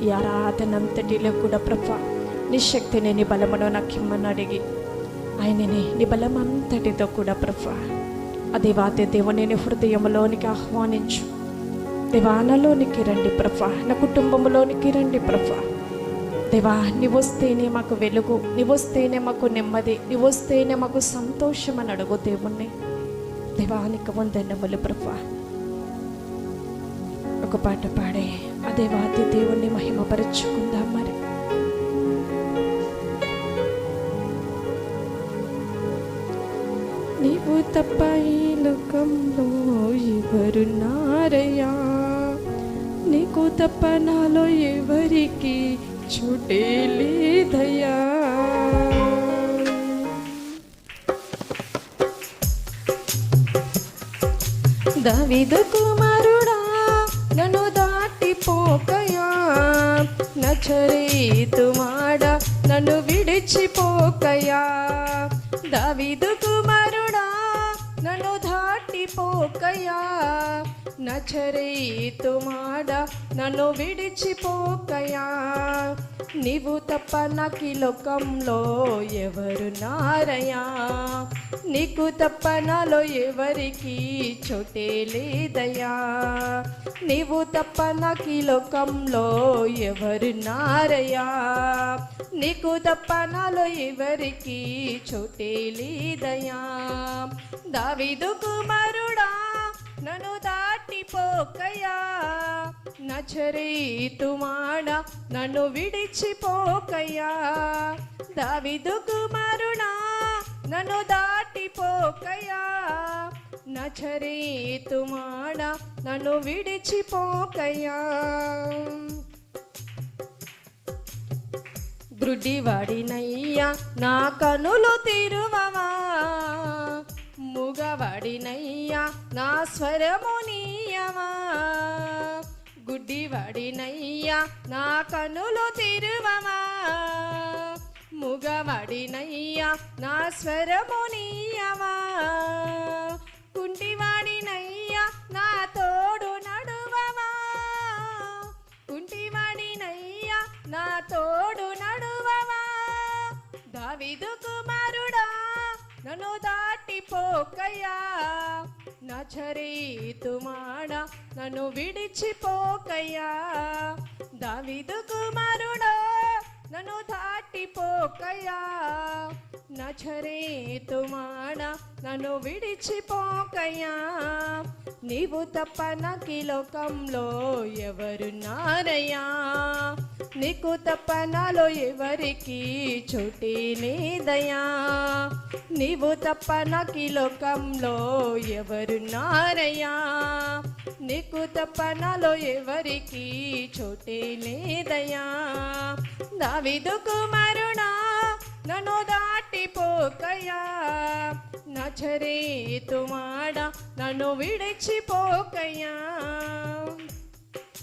ఈ ఆరాధన అంతటిలో కూడా ప్రభా నీ శక్తిని నీ బలమును నాకు ఇమ్మని అడిగి ఆయనని నీ బలం అంతటితో కూడా ప్రభా అదేవాతే దేవుని నీ హృదయంలోనికి ఆహ్వానించు. దేవానలోనికి రండి ప్రభా, నా కుటుంబంలోనికి రండి ప్రభా. దేవా నీవు వస్తేనే మాకు వెలుగు, నీవు వస్తేనే మాకు నెమ్మది, నీవు వస్తేనే మాకు సంతోషం అని అడుగు దేవుణ్ణి. దేవానికి వందనములు ప్రభా. ఒక పాట పాడే ఆ దేవాది దేవుణ్ణి మహిమపరుచుకుందాం. మరి నీవు తప్ప ఈ లోకంలో ఎవరున్నారయ్యా, నీకు తప్ప నాలో ఎవరికి చోటే లేదయ్యా. దావీదు కుమారుడా నన్ను దాటిపోకయా, నజరేతు మాడ నన్ను విడిచిపోకయా. దావీదు కుమారుడా నన్ను దాటిపోకయా, నజరేతు మాడ నన్ను విడిచిపోకయా. నీవు తప్ప నాకు లోకంలో ఎవరున్నారయ్యా, నీకు తప్ప నాలో ఎవరికి చోటే లేదయ్యా. నీవు తప్ప నాకు లోకంలో ఎవరున్నారయ్యా, నీకు తప్ప నాలో ఎవరికి చోటే లేదయ్యా. దావీదు కుమారుడా నన్ను దాటిపోకయా, నజరేతు మాడ నన్ను విడిచిపోకయా. దావీదు కుమారుడా నన్ను దాటిపోకయా, నజరేతు మాడ నన్ను విడిచిపోకయా. గ్రుడ్డివాడినయ్యా నా కనులు తెరువవా, మూగవాడినయ్యా నా స్వరము నీయవా. గుడ్డివాడినయ్యా నా కనులు తెరువవా, మూగవాడినయ్యా నా స్వరము నీయవా. కుంటివాడినయ్యా నా తోడు నడువవా, కుంటివాడినయ్యా నా తోడు నడువవా. దావీదు కుమారుడా నన్ను దాటిపోకయా, నజరేతు మాడ నన్ను విడిచిపోకయా. దావీదు కుమారుడా నన్ను దాటిపోకయా, నజరేతు మాడ నన్ను విడిచిపోకయా. నీవు తప్ప నాకు లోకంలో ఎవరున్నారయ్యా, నీకు తప్ప నాలో ఎవరికి చోటే లేదయ్యా. నీవు తప్ప నాకు లోకంలో ఎవరున్నారయ్యా, నీకు తప్ప నాలో ఎవరికి చోటే లేదయ్యా. దావీదు కుమారుడా నన్ను దాటిపోకయా, నజరేతు మాడ నన్ను విడిచిపోకయా.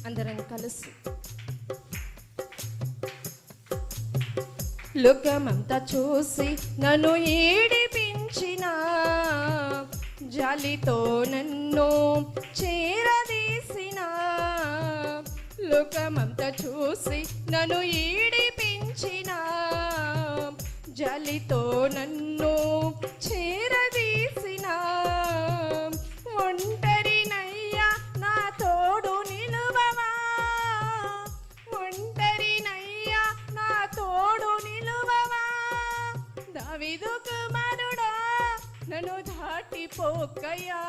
అందరం కలిసి లోకమంతా చూసి నన్ను ఏడిపించిన, జాలితో నన్ను చేరదీసిన. లోకమంతా చూసి నన్ను ఏడిపించిన, జాలితో నన్ను చేరదీసిన. ఒంటరినయ్యా నా తోడు నిలువవా, ఒంటరినయ్యా నా తోడు నిలువవా. దావీదు కుమారుడా నన్ను దాటిపోకయా,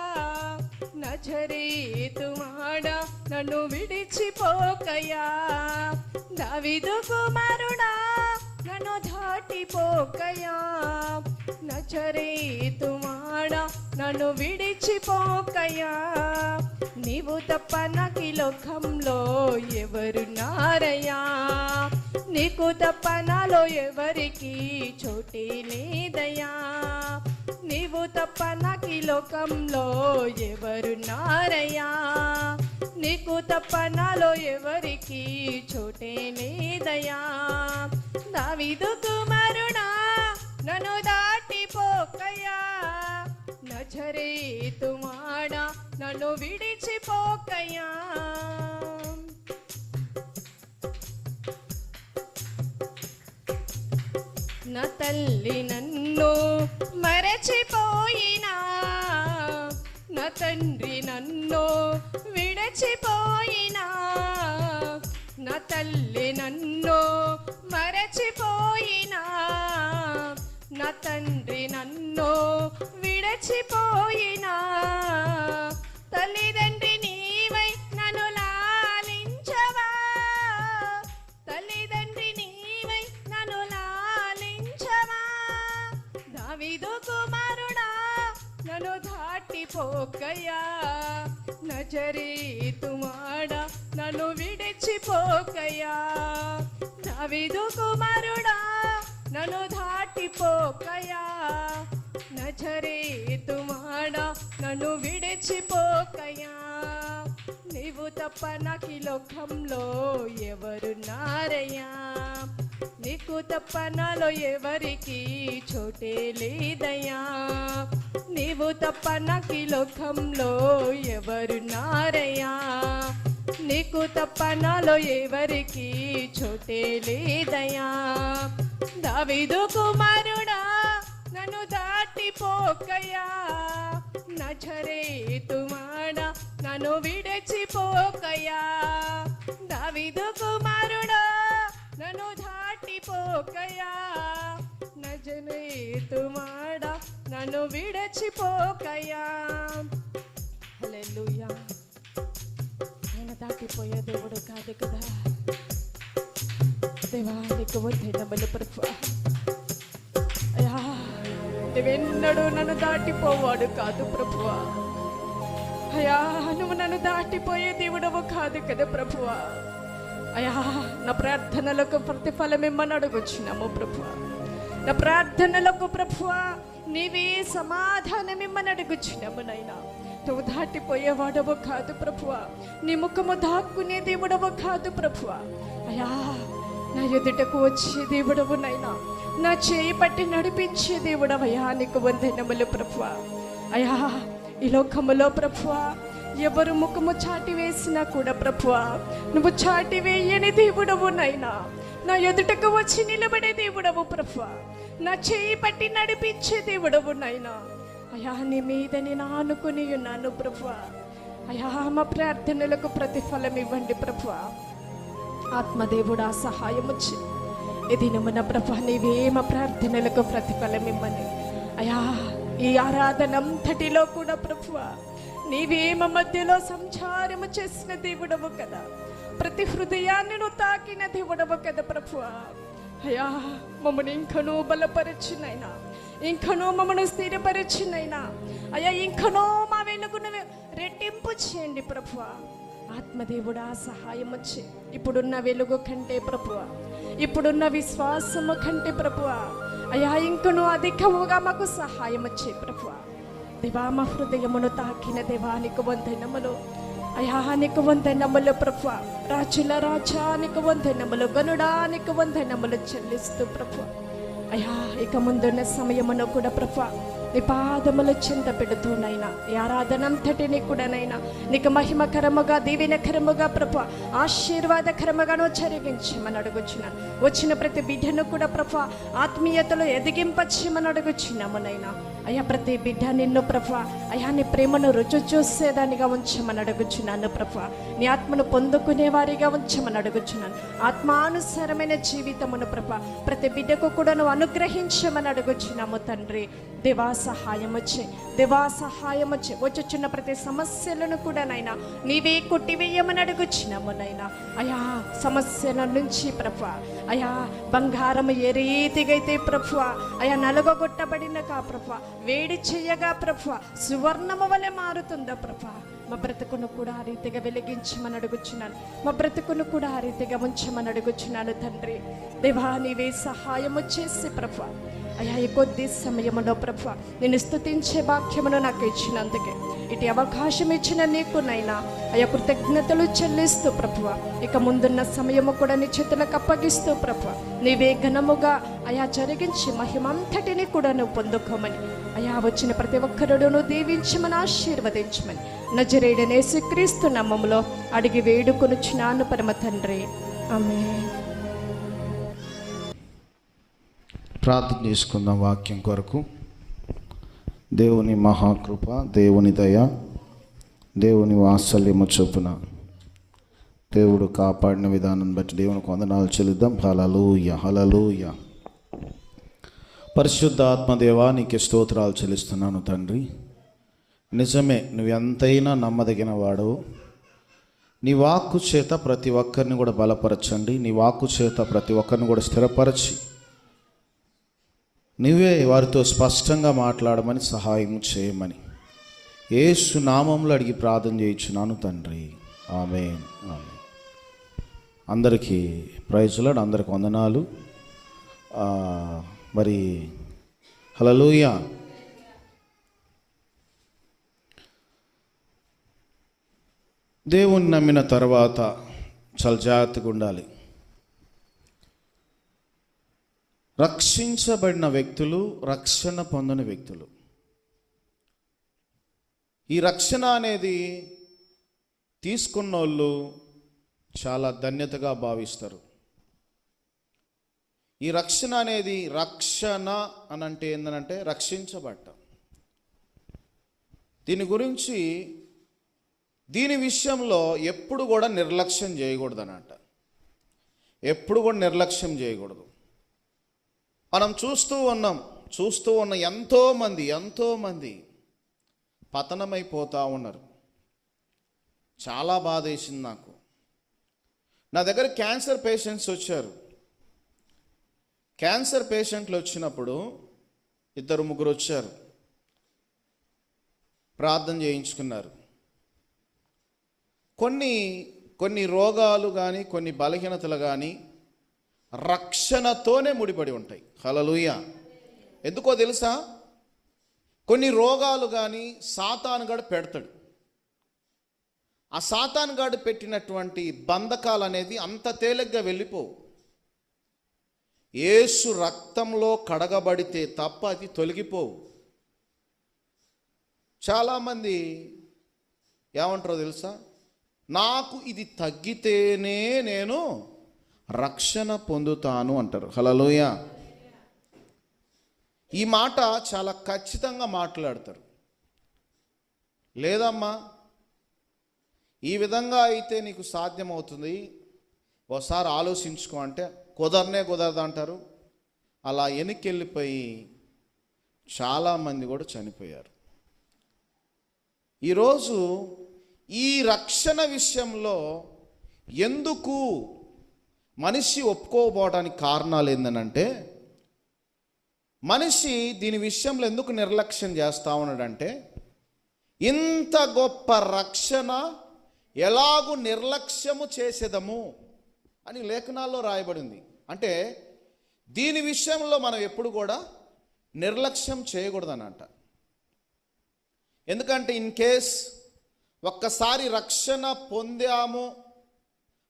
నజరేతు మాడ నన్ను విడిచిపోకయా. దావీదు కుమారుడా నన్ను దాటిపోకయా, నజరేతు మాడ నన్ను విడిచిపోకయా. నీవు తప్ప నాకు లోకంలో ఎవరున్నారయ్యా, నీకు తప్ప నాలో ఎవరికి చోటే లేదయ్యా. నీవు తప్ప నాకు లోకంలో ఎవరున్నారయ్యా, నీకు తప్ప నాలో ఎవరికి చోటే లేదయ్యా. దావీదు కుమారుడా నన్ను దాటిపోకయా, నజరేతు మాడ నన్ను విడిచిపోకయా. నా తల్లి నన్ను మరచిపోయినా, నా తండ్రి నన్ను విడచిపోయినా, నా తల్లి నన్ను మరచిపోయినా, నా తండ్రి నన్ను విడచిపోయినా, తల్లిదండ్రి నీవై నన్ను లాలించవా, తల్లిదండ్రి నీవై నన్ను లాలించవా, దావీదు కుమారుడా నన్ను దాటిపోకయ్యా, నజరేతువాడా నన్ను విడిచిపోకయ్యా, దావీదు కుమారుడా నన్ను దాటిపోకయ్యా, నజరేతువాడా నన్ను విడిచిపోకయ్యా, నీవు తప్ప నాకు ఈ లోకంలో ఎవరున్నారయ్యా, నీకు తప్ప నాలో ఎవరికి చోటే లేదయ్యా, నీవు తప్ప నాకు ఈ లోకంలో ఎవరున్నారయ్యా, నీకు తప్ప నాలో ఎవరికి చోటే లేదయ్యా, దావీదు కుమారుడా నన్ను దాటిపోకయ్యా, నజరేతువాడా నన్ను విడిచిపోకయ్యా, దావీదు కుమారుడా నన్ను దాటిపోకయ్యా, నజరేతువాడా నన్ను విడిచిపోకయ్యా. హల్లెలూయా. ఆయన దాటిపోయే దేవుడు కాదు కదా. దేవానికి వందనములు ప్రభువా. అయ్యా, నువ్వెన్నడూ నన్ను దాటిపోవాడు కాదు ప్రభువా. అయ్యా, నువ్వు నన్ను దాటిపోయే దేవుడవు కాదు కదా ప్రభువా. అయ్యా, నా ప్రార్థనలకు ప్రతిఫలం ఇమ్మని అడుగుచున్నాము ప్రభువా. నా ప్రార్థనలకు ప్రభువా నీవే సమాధానం ఇమ్మని అడుగుచున్నాము నైనా. నువ్వు దాటిపోయేవాడవు కాదు ప్రభువా. నీ ముఖము దాక్కునే దేవుడవు కాదు ప్రభువా. అయ్యా, నా ఎదుటకు వచ్చే దేవుడవు నైనా, నా చేయి పట్టి నడిపించే దేవుడవయ్యా, నీకు వందనములు ప్రభువా. అయ్యా, ఈ లోకములో ప్రభువా ఎవరు ముఖము చాటి వేసినా కూడా ప్రభువా నువ్వు చాటి వేయని దేవుడవు నైనా, నా ఎదుటకు వచ్చి నిలబడే దేవుడవు ప్రభువా, నా చేయి పట్టి నడిపించే దేవుడవు నైనా. అయ్యా, నీ మీద నేను ఆనుకుని ఉన్నాను ప్రభువా. అయ్యా, మా ప్రార్థనలకు ప్రతిఫలం ఇవ్వండి ప్రభువా. ఆత్మదేవుడా సహాయం వచ్చి ఈ దినమున ప్రభువా నీవే మా ప్రార్థనలకు ప్రతిఫలం ఇవ్వని. అయ్యా, ఈ ఆరాధనంతటిలో కూడా ప్రభువా నీవే మా మధ్యలో సంచారము చేసిన దేవుడవు కదా, ప్రతి హృదయాన్ని నువ్వు తాకిన దేవుడవు కదా ప్రభువా. అయ్యా, మమ్మల్ని ఇంకనూ బలపరచినైనా, ఇంకనూ మమ్మల్ని స్థిరపరచినైనా, అయ్యా ఇంకనూ మా వెలుగును రెట్టింపు చేయండి ప్రభువా. ఆత్మదేవుడా సహాయం వచ్చి ఇప్పుడున్న వెలుగు కంటే ప్రభువా, ఇప్పుడున్న విశ్వాసము కంటే ప్రభువా అయ్యా ఇంకనూ అధికముగా మాకు సహాయం వచ్చే ప్రభువా. దేవా, మా హృదయమును తాకిన దేవానికి వందనములు. అయ్యా, నీకు వందనములు ప్రభువా. రాజుల రాజా నీకు వందనములు, గనుడానికి వందనములు చెల్లిస్తూ ప్రభువా. అయ్యా, ఇక ముందున్న సమయమును కూడా ప్రభువా నీ పాదములు చెంత పెడుతూనైనా ఈ ఆరాధనంతటిని కూడానైనా నీకు మహిమకరముగా దీవెనకరముగా ప్రభువా ఆశీర్వాదకరముగాను జరిగించమని అడుగుచున్నాను. వచ్చిన ప్రతి బిడ్డను కూడా ప్రభువా ఆత్మీయతలో ఎదిగింపచేయమని అడుగుచున్నామునైనా. అయ్యా, ప్రతి బిడ్డ నిన్ను ప్రభువా అయ్యా నీ ప్రేమను రుచి చూసేదానిగా ఉంచమని అడుగుచున్నాను ప్రభువా. నీ ఆత్మను పొందుకునే వారిగా ఉంచమని అడుగుచున్నాను. ఆత్మానుసారమైన జీవితమును ప్రభువా ప్రతి బిడ్డకు కూడా నువ్వు అనుగ్రహించమని అడుగుచున్నాము తండ్రి. దేవా సహాయం వచ్చి, దేవా సహాయం వచ్చి వచ్చుచున్న ప్రతి సమస్యలను కూడా నైనా నీవే కొట్టివేయమని అడుగుచున్నాము నైనా. అయా, సమస్యల నుంచి ప్రభువా అయా బంగారం ఏ రీతిగా అయితే ప్రభువా అయా నలుగొట్టబడిన కా ప్రభువా వేడి చేయగా ప్రభువా సువర్ణము వలె మారుతుందా ప్రభువా. మా బ్రతుకును కూడా ఆ రీతిగా వెలిగించమని అడుగుచున్నాను. మా బ్రతుకును కూడా ఆ రీతిగా ఉంచమని అడుగుచున్నాను తండ్రి. దేవా, నీవే సహాయము చేసి ప్రభువా అయ్యా ఈ కొద్ది సమయములో ప్రభువా నేను స్తుతించే భాగ్యమును నాకు ఇచ్చినందుకే, ఇటు అవకాశం ఇచ్చిన నీకునైనా అయ్యా కృతజ్ఞతలు చెల్లిస్తూ ప్రభువా ఇక ముందున్న సమయము కూడా నీ చేతులకు అప్పగిస్తూ ప్రభువా నీవే ఘనముగా అయా జరిగించి మహిమంతటిని కూడా నువ్వు పొందుకోమని అయా వచ్చిన ప్రతి ఒక్కరును దీవించమని ఆశీర్వదించమని నజరేయుడైన యేసుక్రీస్తు నామములో అడిగి వేడుకొనుచున్నాను పరమ తండ్రి. ఆమేన్. ప్రార్థన చేసుకుందాం వాక్యం కొరకు. దేవుని మహాకృప, దేవుని దయ, దేవుని వాత్సల్యము చొప్పున దేవుడు కాపాడిన విధానం బట్టి దేవునికి వందనాలు చెల్లిద్దాం. హల్లెలూయా, హల్లెలూయా. పరిశుద్ధ ఆత్మదేవా, నీకే స్తోత్రాలు చెల్లిస్తున్నాను తండ్రి. నిజమే, నువ్వు ఎంతైనా నమ్మదగిన వాడవు. నీ వాక్కు చేత ప్రతి ఒక్కరిని కూడా బలపరచండి. నీ వాక్కు చేత ప్రతి ఒక్కరిని కూడా స్థిరపరచి నువ్వే వారితో స్పష్టంగా మాట్లాడమని సహాయం చేయమని యేసు నామంలో అడిగి ప్రార్థన చేయించున్నాను తండ్రి. ఆమేన్, ఆమేన్. అందరికీ ప్రైజ్ లార్డ్, అందరికి వందనాలు. మరి హల్లెలూయా. దేవుని నమ్మిన తర్వాత చాలా జాగ్రత్తగా ఉండాలి. రక్షించబడిన వ్యక్తులు, రక్షణ పొందని వ్యక్తులు, ఈ రక్షణ అనేది తీసుకున్న వాళ్ళు చాలా ధన్యతగా భావిస్తారు. ఈ రక్షణ అనేది, రక్షణ అని అంటే ఏంటంటే రక్షించబడటం. దీని విషయంలో ఎప్పుడు కూడా నిర్లక్ష్యం చేయకూడదు అన్నమాట. ఎప్పుడు కూడా నిర్లక్ష్యం చేయకూడదు. మనం చూస్తూ ఉన్న ఎంతోమంది పతనమైపోతూ ఉన్నారు. చాలా బాధ వేసింది నాకు. నా దగ్గర క్యాన్సర్ పేషెంట్స్ వచ్చారు. క్యాన్సర్ పేషెంట్లు వచ్చినప్పుడు 2-3 వచ్చారు, ప్రార్థన చేయించుకున్నారు. కొన్ని రోగాలు కానీ, కొన్ని బలహీనతలు కానీ రక్షణతోనే ముడిపడి ఉంటాయి. హల్లెలూయా. ఎందుకో తెలుసా? కొన్ని రోగాలు కానీ సాతానుగాడు పెడతాడు. ఆ సాతానుగాడు పెట్టినటువంటి బంధకాలు అనేది అంత తేలిగ్గా వెళ్ళిపోవు. యేసు రక్తంలో కడగబడితే తప్ప అది తొలగిపోవు. చాలామంది ఏమంటారో తెలుసా? నాకు ఇది తగ్గితేనే నేను రక్షణ పొందుతాను అంటారు. హల్లెలూయా. ఈ మాట చాలా ఖచ్చితంగా మాట్లాడతారు. లేదమ్మా, ఈ విధంగా అయితే నీకు సాధ్యమవుతుంది, ఒకసారి ఆలోచించుకో అంటే కుదరదు అంటారు. అలా వెనక్కి చాలామంది కూడా చనిపోయారు. ఈరోజు ఈ రక్షణ విషయంలో ఎందుకు మనిషి ఒప్పుకోకపోవడానికి కారణాలు ఏంటంటే, మనిషి దీని విషయంలో ఎందుకు నిర్లక్ష్యం చేస్తూ ఉన్నాడంటే, ఇంత గొప్ప రక్షణ ఎలాగూ నిర్లక్ష్యము చేసేదము అని లేఖనాల్లో రాయబడింది. అంటే దీని విషయంలో మనం ఎప్పుడు కూడా నిర్లక్ష్యం చేయకూడదనంట. ఎందుకంటే ఇన్ కేస్ ఒక్కసారి రక్షణ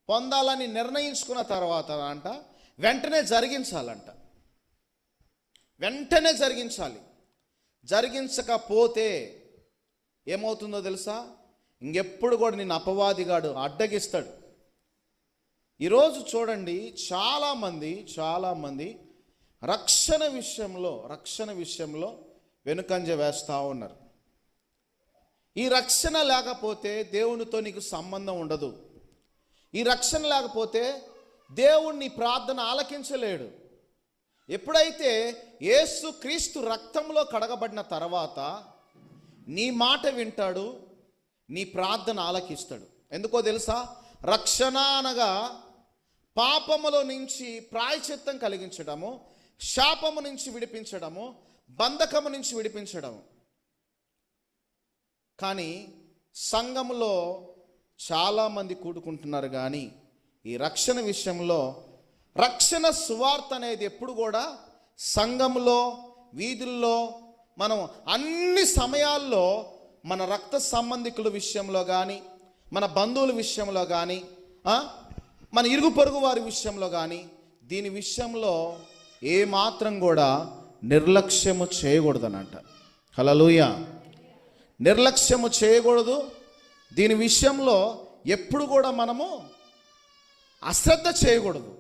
పొందాలని నిర్ణయించుకున్న తర్వాత అంట వెంటనే జరిగించాలి. జరిగించకపోతే ఏమవుతుందో తెలుసా? ఇంకెప్పుడు కూడా నిన్ను అపవాదిగాడు అడ్డగిస్తాడు. ఈరోజు చూడండి, చాలామంది రక్షణ విషయంలో వెనుకంజ వేస్తూ ఉన్నారు. ఈ రక్షణ లేకపోతే దేవునితో నీకు సంబంధం ఉండదు. ఈ రక్షణ లేకపోతే దేవుణ్ణి ప్రార్థన ఆలకించలేడు. ఎప్పుడైతే యేసు క్రీస్తు రక్తంలో కడగబడిన తర్వాత నీ మాట వింటాడు, నీ ప్రార్థన ఆలకిస్తాడు. ఎందుకో తెలుసా? రక్షణ అనగా పాపములో నుంచి ప్రాయశ్చిత్తం కలిగించడము, శాపము నుంచి విడిపించడము, బంధకము నుంచి విడిపించడము. కానీ సంఘములో చాలామంది కూడుకుంటున్నారు, కానీ ఈ రక్షణ విషయంలో రక్షణ సువార్త అనేది ఎప్పుడు కూడా సంఘంలో, వీధుల్లో, మనం అన్ని సమయాల్లో మన రక్త సంబంధికుల విషయంలో కానీ, మన బంధువుల విషయంలో కానీ, మన ఇరుగు పొరుగు వారి విషయంలో కానీ, దీని విషయంలో ఏమాత్రం కూడా నిర్లక్ష్యము చేయకూడదనంట. హల్లెలూయా. నిర్లక్ష్యము చేయకూడదు. దీని విషయంలో ఎప్పుడు కూడా మనము అశ్రద్ధ చేయకూడదు.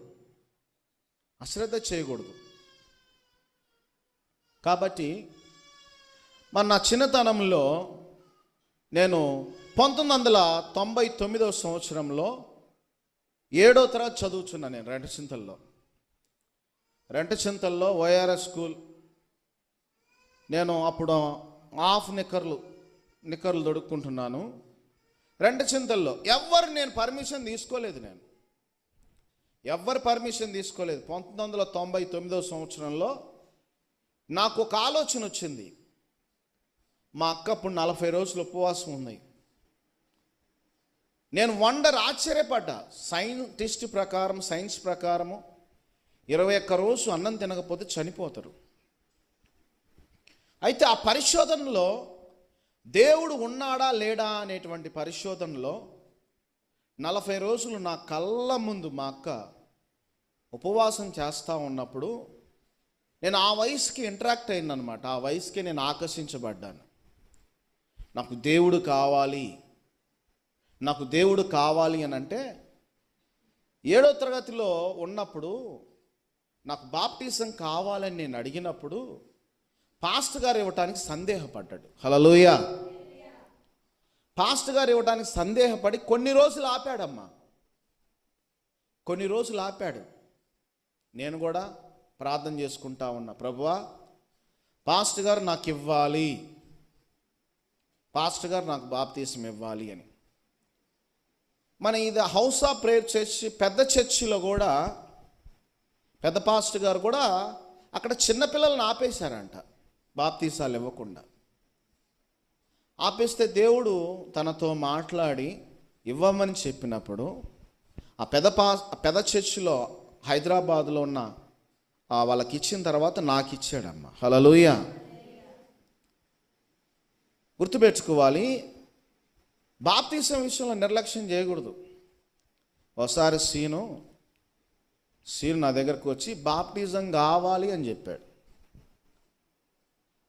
కాబట్టి మరి నా చిన్నతనంలో నేను 1999 సంవత్సరంలో 7వ తరగతి చదువుచున్నాను. నేను రెంటచింతల్లో ఓఆర్ఎస్ స్కూల్. నేను అప్పుడు హాఫ్ నిక్కర్లు దొడుక్కుంటున్నాను రెంటచింతల్లో. నేను పర్మిషన్ తీసుకోలేదు. ఎవ్వరి పర్మిషన్ తీసుకోలేదు. 1999 సంవత్సరంలో నాకు ఒక ఆలోచన వచ్చింది. మా అక్క అప్పుడు 40 రోజులు ఉపవాసం ఉంది. నేను ఆశ్చర్యపడ్డా. సైన్స్ ప్రకారము 21 రోజు అన్నం తినకపోతే చనిపోతారు. అయితే ఆ పరిశోధనలో దేవుడు ఉన్నాడా లేడా అనేటువంటి పరిశోధనలో 40 రోజులు నా కళ్ళ ముందు మా అక్క ఉపవాసం చేస్తూ ఉన్నప్పుడు నేను ఆ వయసుకి ఇంటరాక్ట్ అయ్యానమాట. ఆ వయసుకి నేను ఆకర్షించబడ్డాను. నాకు దేవుడు కావాలి అని అంటే 7వ తరగతిలో ఉన్నప్పుడు నాకు బాప్టిజం కావాలని నేను అడిగినప్పుడు పాస్టర్ గారు ఇవ్వటానికి సందేహపడ్డాడు. హల్లెలూయా. పాస్టర్ గారు ఇవ్వటానికి సందేహపడి కొన్ని రోజులు ఆపాడు. నేను కూడా ప్రార్థన చేసుకుంటా ఉన్నా, ప్రభువా పాస్టర్ గారు నాకు ఇవ్వాలి, పాస్టర్ గారు నాకు బాప్తిసం ఇవ్వాలి అని. మన ఇది హౌస్ ఆఫ్ ప్రేయర్ చర్చ్, పెద్ద చర్చిలో కూడా పెద్ద పాస్టర్ గారు కూడా అక్కడ చిన్నపిల్లలను ఆపేశారంట బాప్తీసాలు ఇవ్వకుండా. ఆపేస్తే దేవుడు తనతో మాట్లాడి ఇవ్వమని చెప్పినప్పుడు ఆ పెద్ద చర్చిలో హైదరాబాద్లో ఉన్న వాళ్ళకి ఇచ్చిన తర్వాత నాకు ఇచ్చాడమ్మ. హల్లెలూయా. గుర్తుపెట్టుకోవాలి, బాప్తీసం విషయంలో నిర్లక్ష్యం చేయకూడదు. ఒకసారి సీను నా దగ్గరకు వచ్చి బాప్టిజం కావాలి అని చెప్పాడు.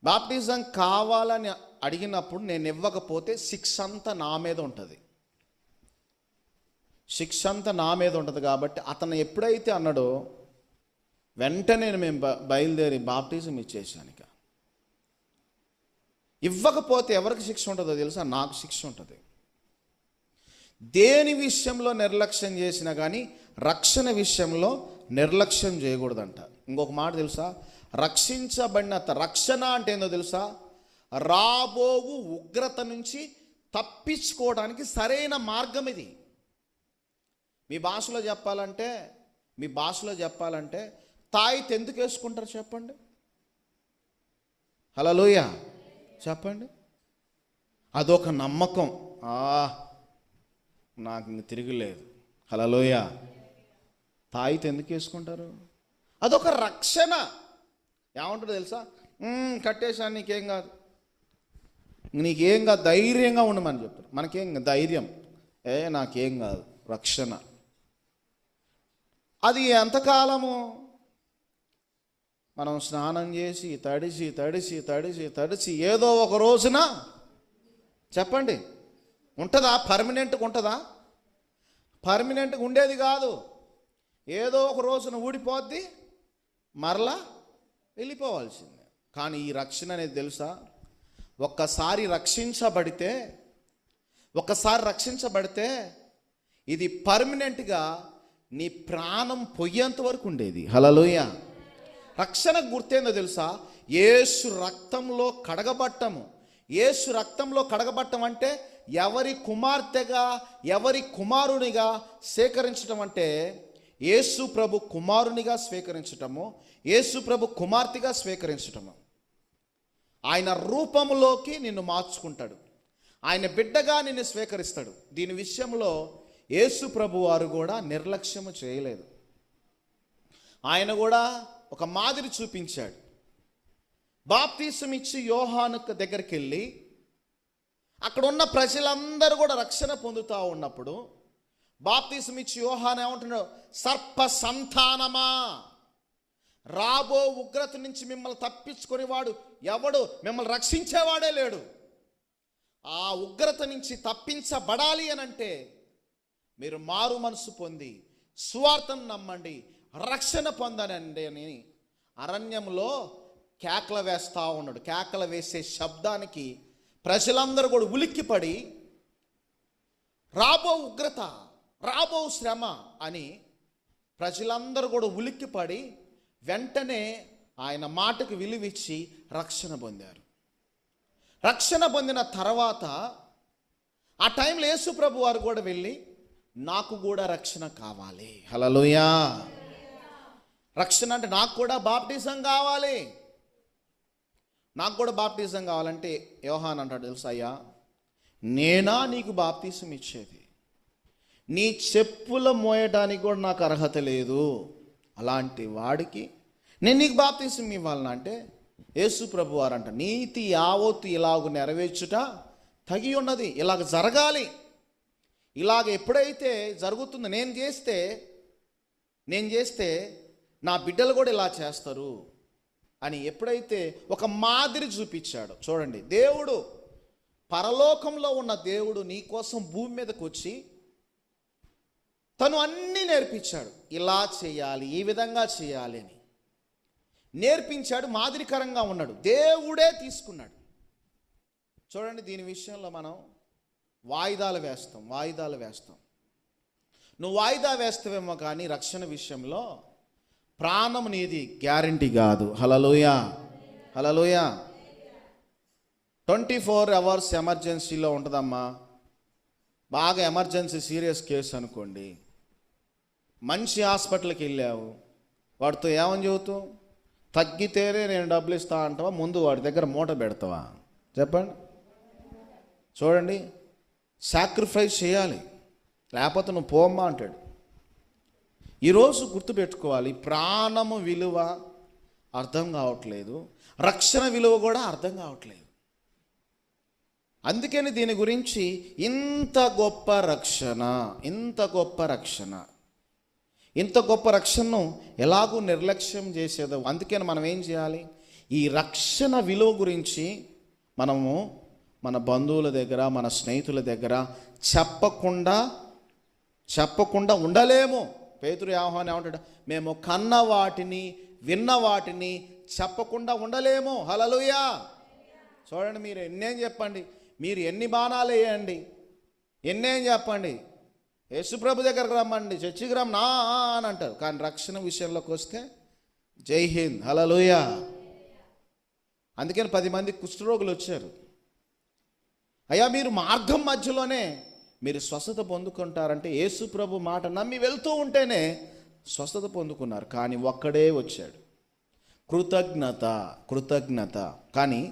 బాప్టిజం కావాలని అడిగినప్పుడు నేను ఇవ్వకపోతే శిక్ష అంతా నా మీద ఉంటుంది. కాబట్టి అతను ఎప్పుడైతే అన్నాడో వెంటనే మేము బయలుదేరి బాప్టిజం ఇచ్చేసాను. ఇక ఇవ్వకపోతే ఎవరికి శిక్ష ఉంటుందో తెలుసా? నాకు శిక్ష ఉంటుంది. దేని విషయంలో నిర్లక్ష్యం చేసినా కానీ రక్షణ విషయంలో నిర్లక్ష్యం చేయకూడదంట. ఇంకొక మాట తెలుసా? రక్షణ అంటే ఏందో తెలుసా? రాబోవు ఉగ్రత నుంచి తప్పించుకోవడానికి సరైన మార్గం ఇది. మీ భాషలో చెప్పాలంటే తాయిత్ ఎందుకు వేసుకుంటారు చెప్పండి? హల్లెలూయా చెప్పండి. అదొక నమ్మకం, నాకు ఇంక తిరుగులేదు. హల్లెలూయా. తాయిత్ ఎందుకు వేసుకుంటారు? అదొక రక్షణ. ఏమంటారు తెలుసా? కట్టేశాను, నీకేం కాదు, ధైర్యంగా ఉండమని చెప్తారు. మనకేం ధైర్యం, నాకేం కాదు, రక్షణ. అది ఎంతకాలము? మనం స్నానం చేసి తడిసి ఏదో ఒక రోజున చెప్పండి ఉంటుందా? పర్మనెంట్గా ఉంటుందా? పర్మనెంట్గా ఉండేది కాదు. ఏదో ఒక రోజున ఊడిపోద్ది, మరలా వెళ్ళిపోవాల్సిందే. కానీ ఈ రక్షణ అనేది తెలుసా? ఒక్కసారి రక్షించబడితే ఇది పర్మనెంట్గా నీ ప్రాణం పొయ్యేంత వరకు ఉండేది. హల్లెలూయా. రక్షణ గుర్తేందో తెలుసా? యేసు రక్తంలో కడగబట్టము. యేసు రక్తంలో కడగబట్టం అంటే ఎవరి కుమార్తెగా, ఎవరి కుమారునిగా స్వీకరించడం అంటే యేసు ప్రభు కుమారునిగా స్వీకరించటము, యేసు ప్రభు కుమార్తెగా స్వీకరించటము. ఆయన రూపంలోకి నిన్ను మార్చుకుంటాడు, ఆయన బిడ్డగా నిన్ను స్వీకరిస్తాడు. దీని విషయంలో యేసు ప్రభు వారు కూడా నిర్లక్ష్యము చేయలేదు. ఆయన కూడా ఒక మాదిరి చూపించాడు. బాప్తీసం ఇచ్చి యోహాను దగ్గరికి వెళ్ళి అక్కడ ఉన్న ప్రజలందరూ కూడా రక్షణ పొందుతూ ఉన్నప్పుడు బాప్తీసం ఇచ్చి యోహాను ఏమంటున్నాడు? సర్ప సంతానమా, రాబో ఉగ్రత నుంచి మిమ్మల్ని తప్పించుకునేవాడు ఎవడు? మిమ్మల్ని రక్షించేవాడే లేడు. ఆ ఉగ్రత నుంచి తప్పించబడాలి అని అంటే మీరు మారు మనసు పొంది సువార్తను నమ్మండి, రక్షణ పొందనండి అని అరణ్యంలో కేకలు వేస్తూ ఉన్నాడు. కేకలు వేసే శబ్దానికి ప్రజలందరూ కూడా ఉలిక్కిపడి రాబో ఉగ్రత, రాబో శ్రమ అని ప్రజలందరూ కూడా ఉలిక్కిపడి వెంటనే ఆయన మాటకు విలువిచ్చి రక్షణ పొందారు. రక్షణ పొందిన తర్వాత ఆ టైంలో యేసు ప్రభు వారు కూడా వెళ్ళి నాకు కూడా రక్షణ కావాలి, హల్లెలూయా, రక్షణ అంటే నాకు కూడా బాప్టిజం కావాలి, నాకు కూడా బాప్టిజం కావాలంటే యోహాన్ అంటాడు తెలుసా, అయ్యా నేనా నీకు బాప్తిసం ఇచ్చేది, నీ చెప్పుల మోయడానికి కూడా నాకు అర్హత లేదు, అలాంటి వాడికి నేను నీకు బాప్తిసం ఇవ్వాలన్నా అంటే యేసు ప్రభు వారు అంట నీతి యావత్తు ఇలాగ నెరవేర్చుట తగి ఉన్నది, ఇలాగ జరగాలి, ఇలాగ ఎప్పుడైతే జరుగుతుందో నేను చేస్తే నా బిడ్డలు కూడా ఇలా చేస్తారు అని ఎప్పుడైతే ఒక మాదిరి చూపించాడు. చూడండి, దేవుడు పరలోకంలో ఉన్న దేవుడు నీ కోసం భూమి మీదకి వచ్చి తను అన్నీ నేర్పించాడు. ఇలా చేయాలి, ఈ విధంగా చేయాలి అని నేర్పించాడు, మాదిరికరంగా ఉన్నాడు, దేవుడే తీసుకున్నాడు. చూడండి, దీని విషయంలో మనం వాయిదాలు వేస్తాం. నువ్వు వాయిదా వేస్తావేమో కానీ రక్షణ విషయంలో ప్రాణం నీది గ్యారంటీ కాదు, హల్లెలూయా, హల్లెలూయా. 24 hours ఎమర్జెన్సీలో ఉంటుందమ్మా. బాగా ఎమర్జెన్సీ సీరియస్ కేసు అనుకోండి, మంచి హాస్పిటల్కి వెళ్ళావు, వాడితో ఏమని చెబుతావు? తగ్గితేనే నేను డబ్బులు ఇస్తా అంటావా, ముందు వాడి దగ్గర మూట పెడతావా? చెప్పండి. చూడండి, సాక్రిఫైస్ చేయాలి, లేకపోతే నువ్వు పోమ్మా అంటాడు. ఈరోజు గుర్తుపెట్టుకోవాలి, ప్రాణము విలువ అర్థం కావట్లేదు, రక్షణ విలువ కూడా అర్థం కావట్లేదు. అందుకని దీని గురించి ఇంత గొప్ప రక్షణను ఎలాగూ నిర్లక్ష్యం చేసేదో. అందుకని మనం ఏం చేయాలి? ఈ రక్షణ విలువ గురించి మనము మన బంధువుల దగ్గర, మన స్నేహితుల దగ్గర చెప్పకుండా ఉండలేము. పేతురు యోహాను ఏమంటాడు? మేము కన్న వాటిని, విన్న వాటిని చెప్పకుండా ఉండలేము, హల్లెలూయా. చూడండి, మీరు ఎన్నేం చెప్పండి, మీరు ఎన్ని బాణాలు వేయండి, ఎన్నేం చెప్పండి, యేసుప్రభు దగ్గరకు రమ్మండి, చర్చికి రమ్మా అని అంటారు. కానీ రక్షణ విషయంలోకి వస్తే జై హింద్, హల్లెలూయా. అందుకని 10 మంది కుష్ఠరోగులు వచ్చారు. అయ్యా మీరు మార్గం మధ్యలోనే మీరు స్వస్థత పొందుకుంటారంటే యేసుప్రభు మాట నమ్మి వెళ్తూ ఉంటేనే స్వస్థత పొందుకున్నారు. కానీ ఒక్కడే వచ్చాడు, కృతజ్ఞత. కానీ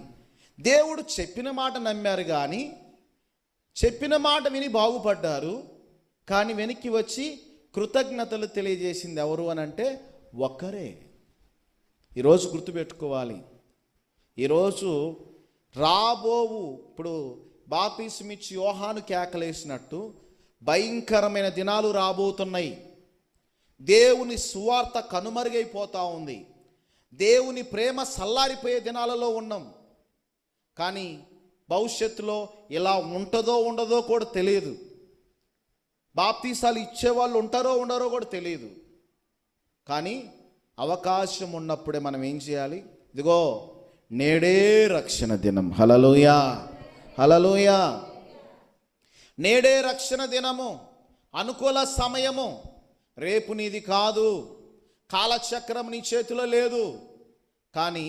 దేవుడు చెప్పిన మాట నమ్మారు, కానీ చెప్పిన మాట విని బాగుపడ్డారు. కానీ వెనక్కి వచ్చి కృతజ్ఞతలు తెలియజేసింది ఎవరు అని అంటే ఒక్కరే. ఈరోజు గుర్తుపెట్టుకోవాలి, ఈరోజు ఇప్పుడు బాప్తిసమిచ్చి యోహాను కేకలేసినట్టు భయంకరమైన దినాలు రాబోతున్నాయి. దేవుని సువార్త కనుమరుగైపోతూ ఉంది, దేవుని ప్రేమ సల్లారిపోయే దినాలలో ఉన్నాం. కానీ భవిష్యత్తులో ఇలా ఉంటుందో ఉండదో కూడా తెలియదు. బాప్తీసాలు ఇచ్చేవాళ్ళు ఉంటారో ఉండరో కూడా తెలియదు. కానీ అవకాశం ఉన్నప్పుడే మనం ఏం చేయాలి? ఇదిగో నేడే రక్షణ దినం, హల్లెలూయా, హల్లెలూయా. నేడే రక్షణ దినము, అనుకూల సమయము. రేపు నీది కాదు, కాలచక్రం నీ చేతిలో లేదు. కానీ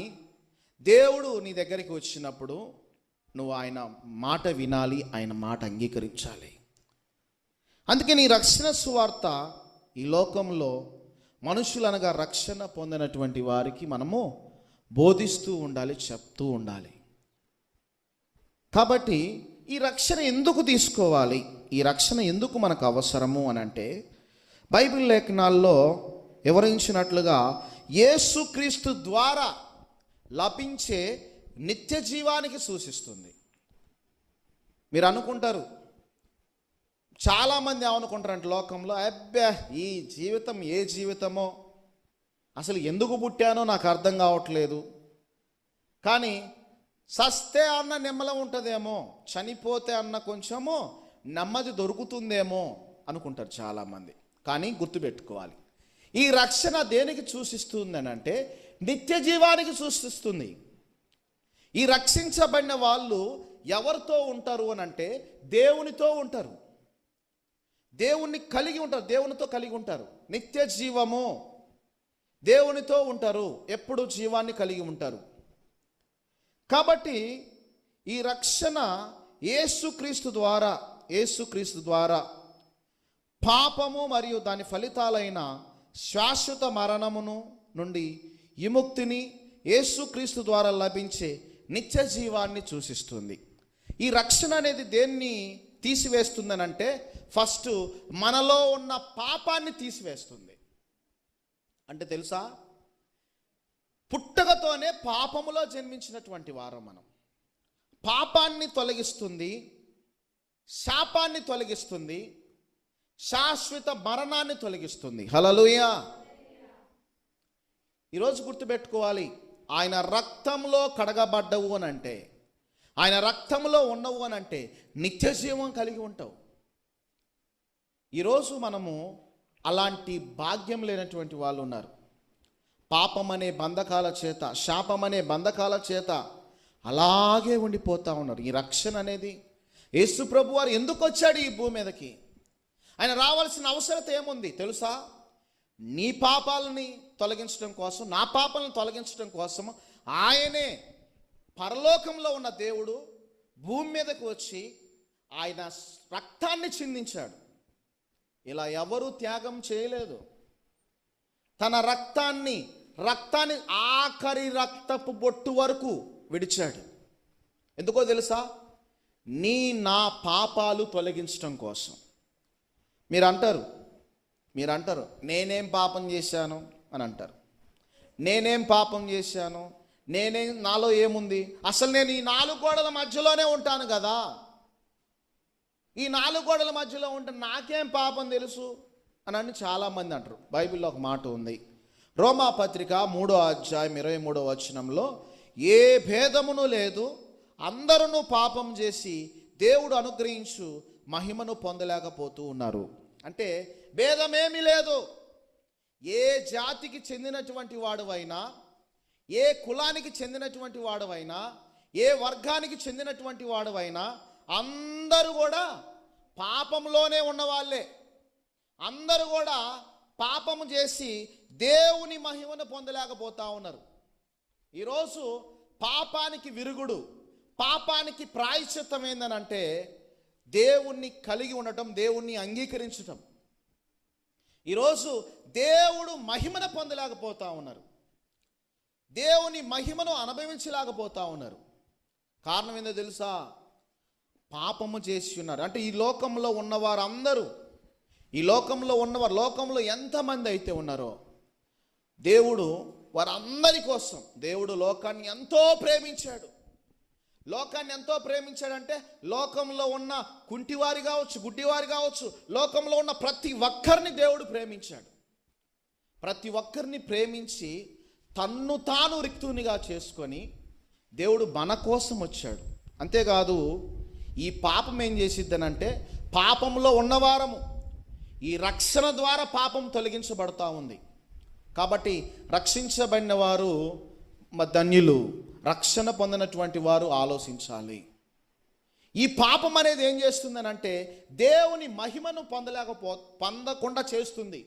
దేవుడు నీ దగ్గరికి వచ్చినప్పుడు నువ్వు ఆయన మాట వినాలి, ఆయన మాట అంగీకరించాలి. అందుకే నీ రక్షణ సువార్త ఈ లోకంలో మనుషులనగా రక్షణ పొందినటువంటి వారికి మనము బోధిస్తూ ఉండాలి, చెప్తూ ఉండాలి. కాబట్టి ఈ రక్షణ ఎందుకు తీసుకోవాలి, ఈ రక్షణ ఎందుకు మనకు అవసరము అని అంటే బైబిల్ లేఖనాల్లో వివరించినట్లుగా యేసుక్రీస్తు ద్వారా లభించే నిత్య జీవానికి సూచిస్తుంది. మీరు అనుకుంటారు, చాలామంది ఏమనుకుంటారంటే లోకంలో, అబ్బా ఈ జీవితం ఏ జీవితమో, అసలు ఎందుకు పుట్టానో నాకు అర్థం కావట్లేదు, కానీ సస్తే అన్న నెమ్మలం ఉంటుందేమో, చనిపోతే అన్న కొంచెము నెమ్మది దొరుకుతుందేమో అనుకుంటారు చాలామంది. కానీ గుర్తుపెట్టుకోవాలి, ఈ రక్షణ దేనికి సూచిస్తుంది అని అంటే నిత్య జీవానికి సూచిస్తుంది. ఈ రక్షించబడిన వాళ్ళు ఎవరితో ఉంటారు అని అంటే దేవునితో ఉంటారు, దేవుణ్ణి కలిగి ఉంటారు, దేవునితో కలిగి ఉంటారు. నిత్య జీవము, దేవునితో ఉంటారు, ఎప్పుడు జీవాన్ని కలిగి ఉంటారు. కాబట్టి ఈ రక్షణ యేసుక్రీస్తు ద్వారా పాపము మరియు దాని ఫలితాలైన శాశ్వత మరణమును నుండి విముక్తిని యేసుక్రీస్తు ద్వారా లభించే నిత్య జీవాన్ని సూచిస్తుంది. ఈ రక్షణ అనేది దేన్ని తీసివేస్తుందనంటే ఫస్ట్ మనలో ఉన్న పాపాన్ని తీసివేస్తుంది. అంటే తెలుసా, పుట్టుకతోనే పాపములో జన్మించినటువంటి వారం మనం. పాపాన్ని తొలగిస్తుంది, శాపాన్ని తొలగిస్తుంది, శాశ్వత మరణాన్ని తొలగిస్తుంది. హల్లెలూయా. ఈరోజు గుర్తుపెట్టుకోవాలి, ఆయన రక్తంలో కడగబడ్డవు అని అంటే, ఆయన రక్తంలో ఉన్నవు అని అంటే నిత్య జీవం కలిగి ఉంటావు. ఈరోజు మనము అలాంటి భాగ్యం లేనటువంటి వాళ్ళు ఉన్నారు. పాపం అనే బంధకాల చేత, శాపం అనే బంధకాల చేత అలాగే ఉండిపోతూ ఉన్నారు. ఈ రక్షణ అనేది యేసు ప్రభు వారు ఎందుకు వచ్చాడు ఈ భూమి మీదకి? ఆయన రావాల్సిన అవసరత ఏముంది తెలుసా? నీ పాపాలని తొలగించడం కోసం, నా పాపాలను తొలగించడం కోసం ఆయనే పరలోకంలో ఉన్న దేవుడు భూమి మీదకు వచ్చి ఆయన రక్తాన్ని చిందించాడు. ఇలా ఎవరూ త్యాగం చేయలేదు. తన రక్తాన్ని ఆఖరి రక్తపు బొట్టు వరకు విడిచాడు. ఎందుకో తెలుసా? నా పాపాలు తొలగించడం కోసం. మీరు అంటారు నేనేం పాపం చేశాను అని అంటారు. నేనేం పాపం చేశాను, నాలో ఏముంది, అసలు నేను ఈ 4 గోడల మధ్యలోనే ఉంటాను కదా, ఈ 4 గోడల మధ్యలో ఉంటే నాకేం పాపం తెలుసు అని చాలామంది అంటారు. బైబిల్లో ఒక మాట ఉంది, రోమాపత్రిక 3వ అధ్యాయం 23వ వచనంలో, ఏ భేదమును లేదు, అందరూ పాపం చేసి దేవుడు అనుగ్రహించు మహిమను పొందలేకపోతూ ఉన్నారు. అంటే భేదమేమీ లేదు. ఏ జాతికి చెందినటువంటి వాడువైనా, ఏ కులానికి చెందినటువంటి వాడువైనా, ఏ వర్గానికి చెందినటువంటి వాడువైనా అందరూ కూడా పాపంలోనే ఉన్నవాళ్ళే. అందరూ కూడా పాపము చేసి దేవుని మహిమను పొందలేకపోతా ఉన్నారు. ఈరోజు పాపానికి విరుగుడు, పాపానికి ప్రాయశ్చిత్తం ఏందనంటే దేవుణ్ణి కలిగి ఉండటం, దేవుణ్ణి అంగీకరించటం. ఈరోజు దేవుడు మహిమను పొందలేకపోతా ఉన్నారు, దేవుని మహిమను అనుభవించలేకపోతా ఉన్నారు. కారణం ఏందో తెలుసా? పాపము చేసి ఉన్నారు. అంటే ఈ లోకంలో ఉన్నవారు అందరూ, ఈ లోకంలో ఉన్నవారు, లోకంలో ఎంతమంది అయితే ఉన్నారో దేవుడు వారందరి కోసం దేవుడు లోకాన్ని ఎంతో ప్రేమించాడు. లోకాన్ని ఎంతో ప్రేమించాడంటే లోకంలో ఉన్న కుంటివారి కావచ్చు, గుడ్డివారి కావచ్చు, లోకంలో ఉన్న ప్రతి ఒక్కరిని దేవుడు ప్రేమించాడు. ప్రతి ఒక్కరిని ప్రేమించి తన్ను తాను రిక్తునిగా చేసుకొని దేవుడు మన కోసం వచ్చాడు. అంతేకాదు, ఈ పాపం ఏం చేసిద్దనంటే, పాపంలో ఉన్నవారము ఈ రక్షణ ద్వారా పాపం తొలగించబడతా ఉంది. కాబట్టి రక్షించబడిన వారు ధన్యులు, రక్షణ పొందినటువంటి వారు ఆలోచించాలి. ఈ పాపం అనేది ఏం చేస్తుందనంటే దేవుని మహిమను పొందకుండా చేస్తుంది.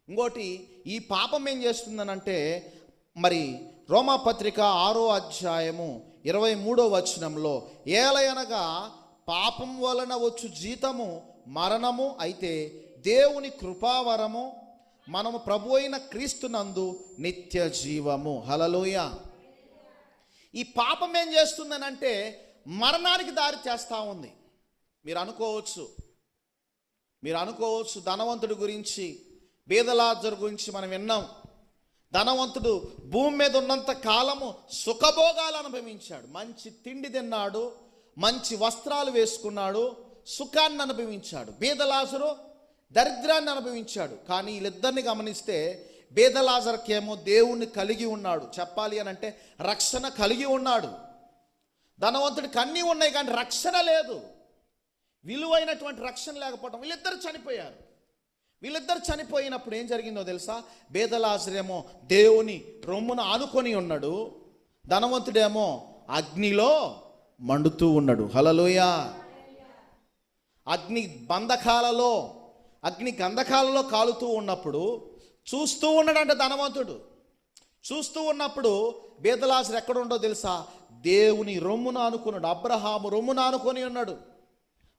ఇంకోటి, ఈ పాపం ఏం చేస్తుందనంటే, మరి రోమాపత్రిక 6వ అధ్యాయము 23వ వచనంలో, ఏలయనగా పాపం వలన వచ్చు జీతము మరణము, అయితే దేవుని కృపావరము మనము ప్రభు అయిన క్రీస్తునందు నిత్య జీవము. హల్లెలూయా. ఈ పాపం ఏం చేస్తుందనంటే మరణానికి దారి చేస్తూ ఉంది. మీరు అనుకోవచ్చు ధనవంతుడి గురించి, బీదలాజరు గురించి మనం విన్నాం. ధనవంతుడు భూమి మీద ఉన్నంత కాలము సుఖభోగాలు అనుభవించాడు, మంచి తిండి తిన్నాడు, మంచి వస్త్రాలు వేసుకున్నాడు, సుఖాన్ని అనుభవించాడు. బీదలాజరు దరిద్రాన్ని అనుభవించాడు. కానీ వీళ్ళిద్దరిని గమనిస్తే బీదలాజరుకేమో దేవుణ్ణి కలిగి ఉన్నాడు, చెప్పాలి అని అంటే రక్షణ కలిగి ఉన్నాడు. ధనవంతుడికి అన్నీ ఉన్నాయి కానీ రక్షణ లేదు, విలువైనటువంటి రక్షణ లేకపోవడం. వీళ్ళిద్దరు చనిపోయారు. వీళ్ళిద్దరు చనిపోయినప్పుడు ఏం జరిగిందో తెలుసా? బేదలాజరేమో దేవుని రొమ్మున ఆనుకొని ఉన్నాడు, ధనవంతుడేమో అగ్నిలో మండుతూ ఉన్నాడు. హల్లెలూయా. అగ్ని గంధకాలలో కాలుతూ ఉన్నప్పుడు చూస్తూ ఉన్నాడంటే ధనవంతుడు. చూస్తూ ఉన్నప్పుడు బేదలాజరు ఎక్కడ ఉండో తెలుసా? దేవుని రొమ్మున ఆనుకున్నాడు. అబ్రహాము రొమ్మున ఆనుకొని ఉన్నాడు.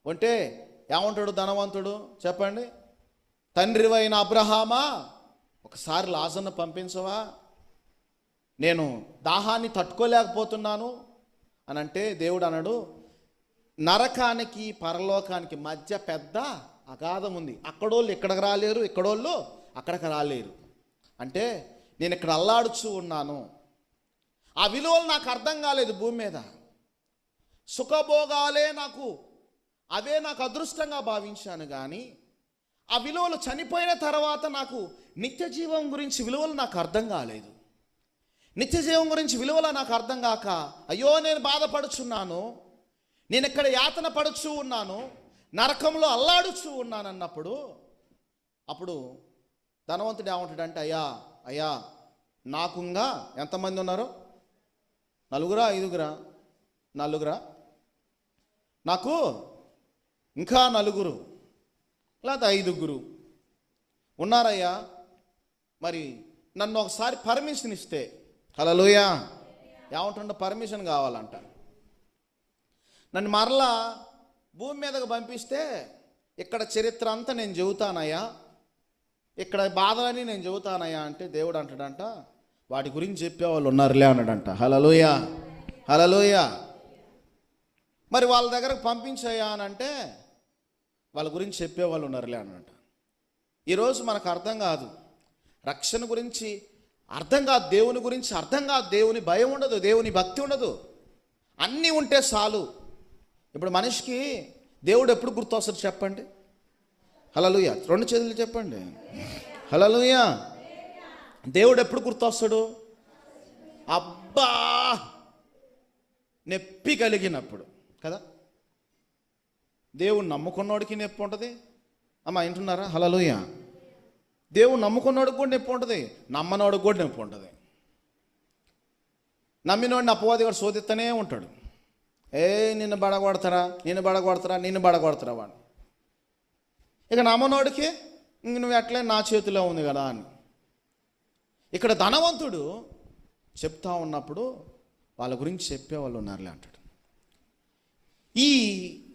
అంటే ఏమంటాడు ధనవంతుడు? చెప్పండి. తండ్రివైన అబ్రహామా, ఒకసారి లాజర్ను పంపించవా, నేను దాహాన్ని తట్టుకోలేకపోతున్నాను అని అంటే దేవుడు అన్నాడు, నరకానికి పరలోకానికి మధ్య పెద్ద అగాధం ఉంది. అక్కడోళ్ళు ఇక్కడికి రాలేరు, ఇక్కడోళ్ళు అక్కడికి రాలేరు. అంటే నేను ఇక్కడ అల్లాడుచూ ఉన్నాను. ఆ విలువలు నాకు అర్థం కాలేదు. భూమి మీద సుఖభోగాలే అవే నాకు అదృష్టంగా భావించాను. కానీ ఆ విలువలు చనిపోయిన తర్వాత నాకు నిత్య జీవం గురించి విలువలు నాకు అర్థం కాలేదు. నిత్య జీవం గురించి విలువలు నాకు అర్థం కాక అయ్యో నేను బాధపడుచున్నాను, నేను ఇక్కడ యాతన పడుచూ ఉన్నాను, నరకంలో అల్లాడుచూ ఉన్నాను అన్నప్పుడు అప్పుడు ధనవంతుడు ఏమంటాడంటే, అయ్యా నాకుంగా ఎంతమంది ఉన్నారు? 4 5 4 నాకు ఇంకా 4 లేదా 5 ఉన్నారయ్యా, మరి నన్ను ఒకసారి పర్మిషన్ ఇస్తే. హల్లెలూయా. ఏమంటుండ? పర్మిషన్ కావాలంట. నన్ను మరలా భూమి మీదకు పంపిస్తే ఇక్కడ చరిత్ర అంతా నేను చెబుతానయ్యా, ఇక్కడ బాధలని నేను చెబుతానయ్యా అంటే దేవుడు అంటాడంట, వాటి గురించి చెప్పేవాళ్ళు ఉన్నారులే అన్నాడంట. హల్లెలూయా. హల్లెలూయా. మరి వాళ్ళ దగ్గరకు పంపించాయా అని అంటే వాళ్ళ గురించి చెప్పేవాళ్ళు ఉన్నారులే అన్నట. ఈరోజు మనకు అర్థం కాదు, రక్షణ గురించి అర్థం కాదు, దేవుని గురించి అర్థం కాదు, దేవుని భయం ఉండదు, దేవుని భక్తి ఉండదు. అన్నీ ఉంటే చాలు. ఇప్పుడు మనిషికి దేవుడు ఎప్పుడు గుర్తొస్తాడు చెప్పండి? హల్లెలూయా. 2 చేతులు చెప్పండి. హల్లెలూయా. దేవుడు ఎప్పుడు గుర్తొస్తాడు? అబ్బా నొప్పి కలిగినప్పుడు కదా. దేవుడు నమ్ముకున్నోడికి నొప్పి ఉంటుంది. అమ్మ వింటున్నారా? హల్లెలూయా. దేవుడు నమ్ముకున్నోడికి కూడా నొప్పి ఉంటుంది, నమ్మనోడికి కూడా నొప్పి ఉంటుంది. నమ్మినోడిని అపవాది కూడా శోధిస్తూనే ఉంటాడు. నిన్ను బడగొడతారా వాడు. ఇక నమ్మనోడికి ఇంక నువ్వు ఎట్లే నా చేతిలో ఉంది కదా అని. ఇక్కడ ధనవంతుడు చెప్తా ఉన్నప్పుడు వాళ్ళ గురించి చెప్పేవాళ్ళు ఉన్నారులే అంటాడు.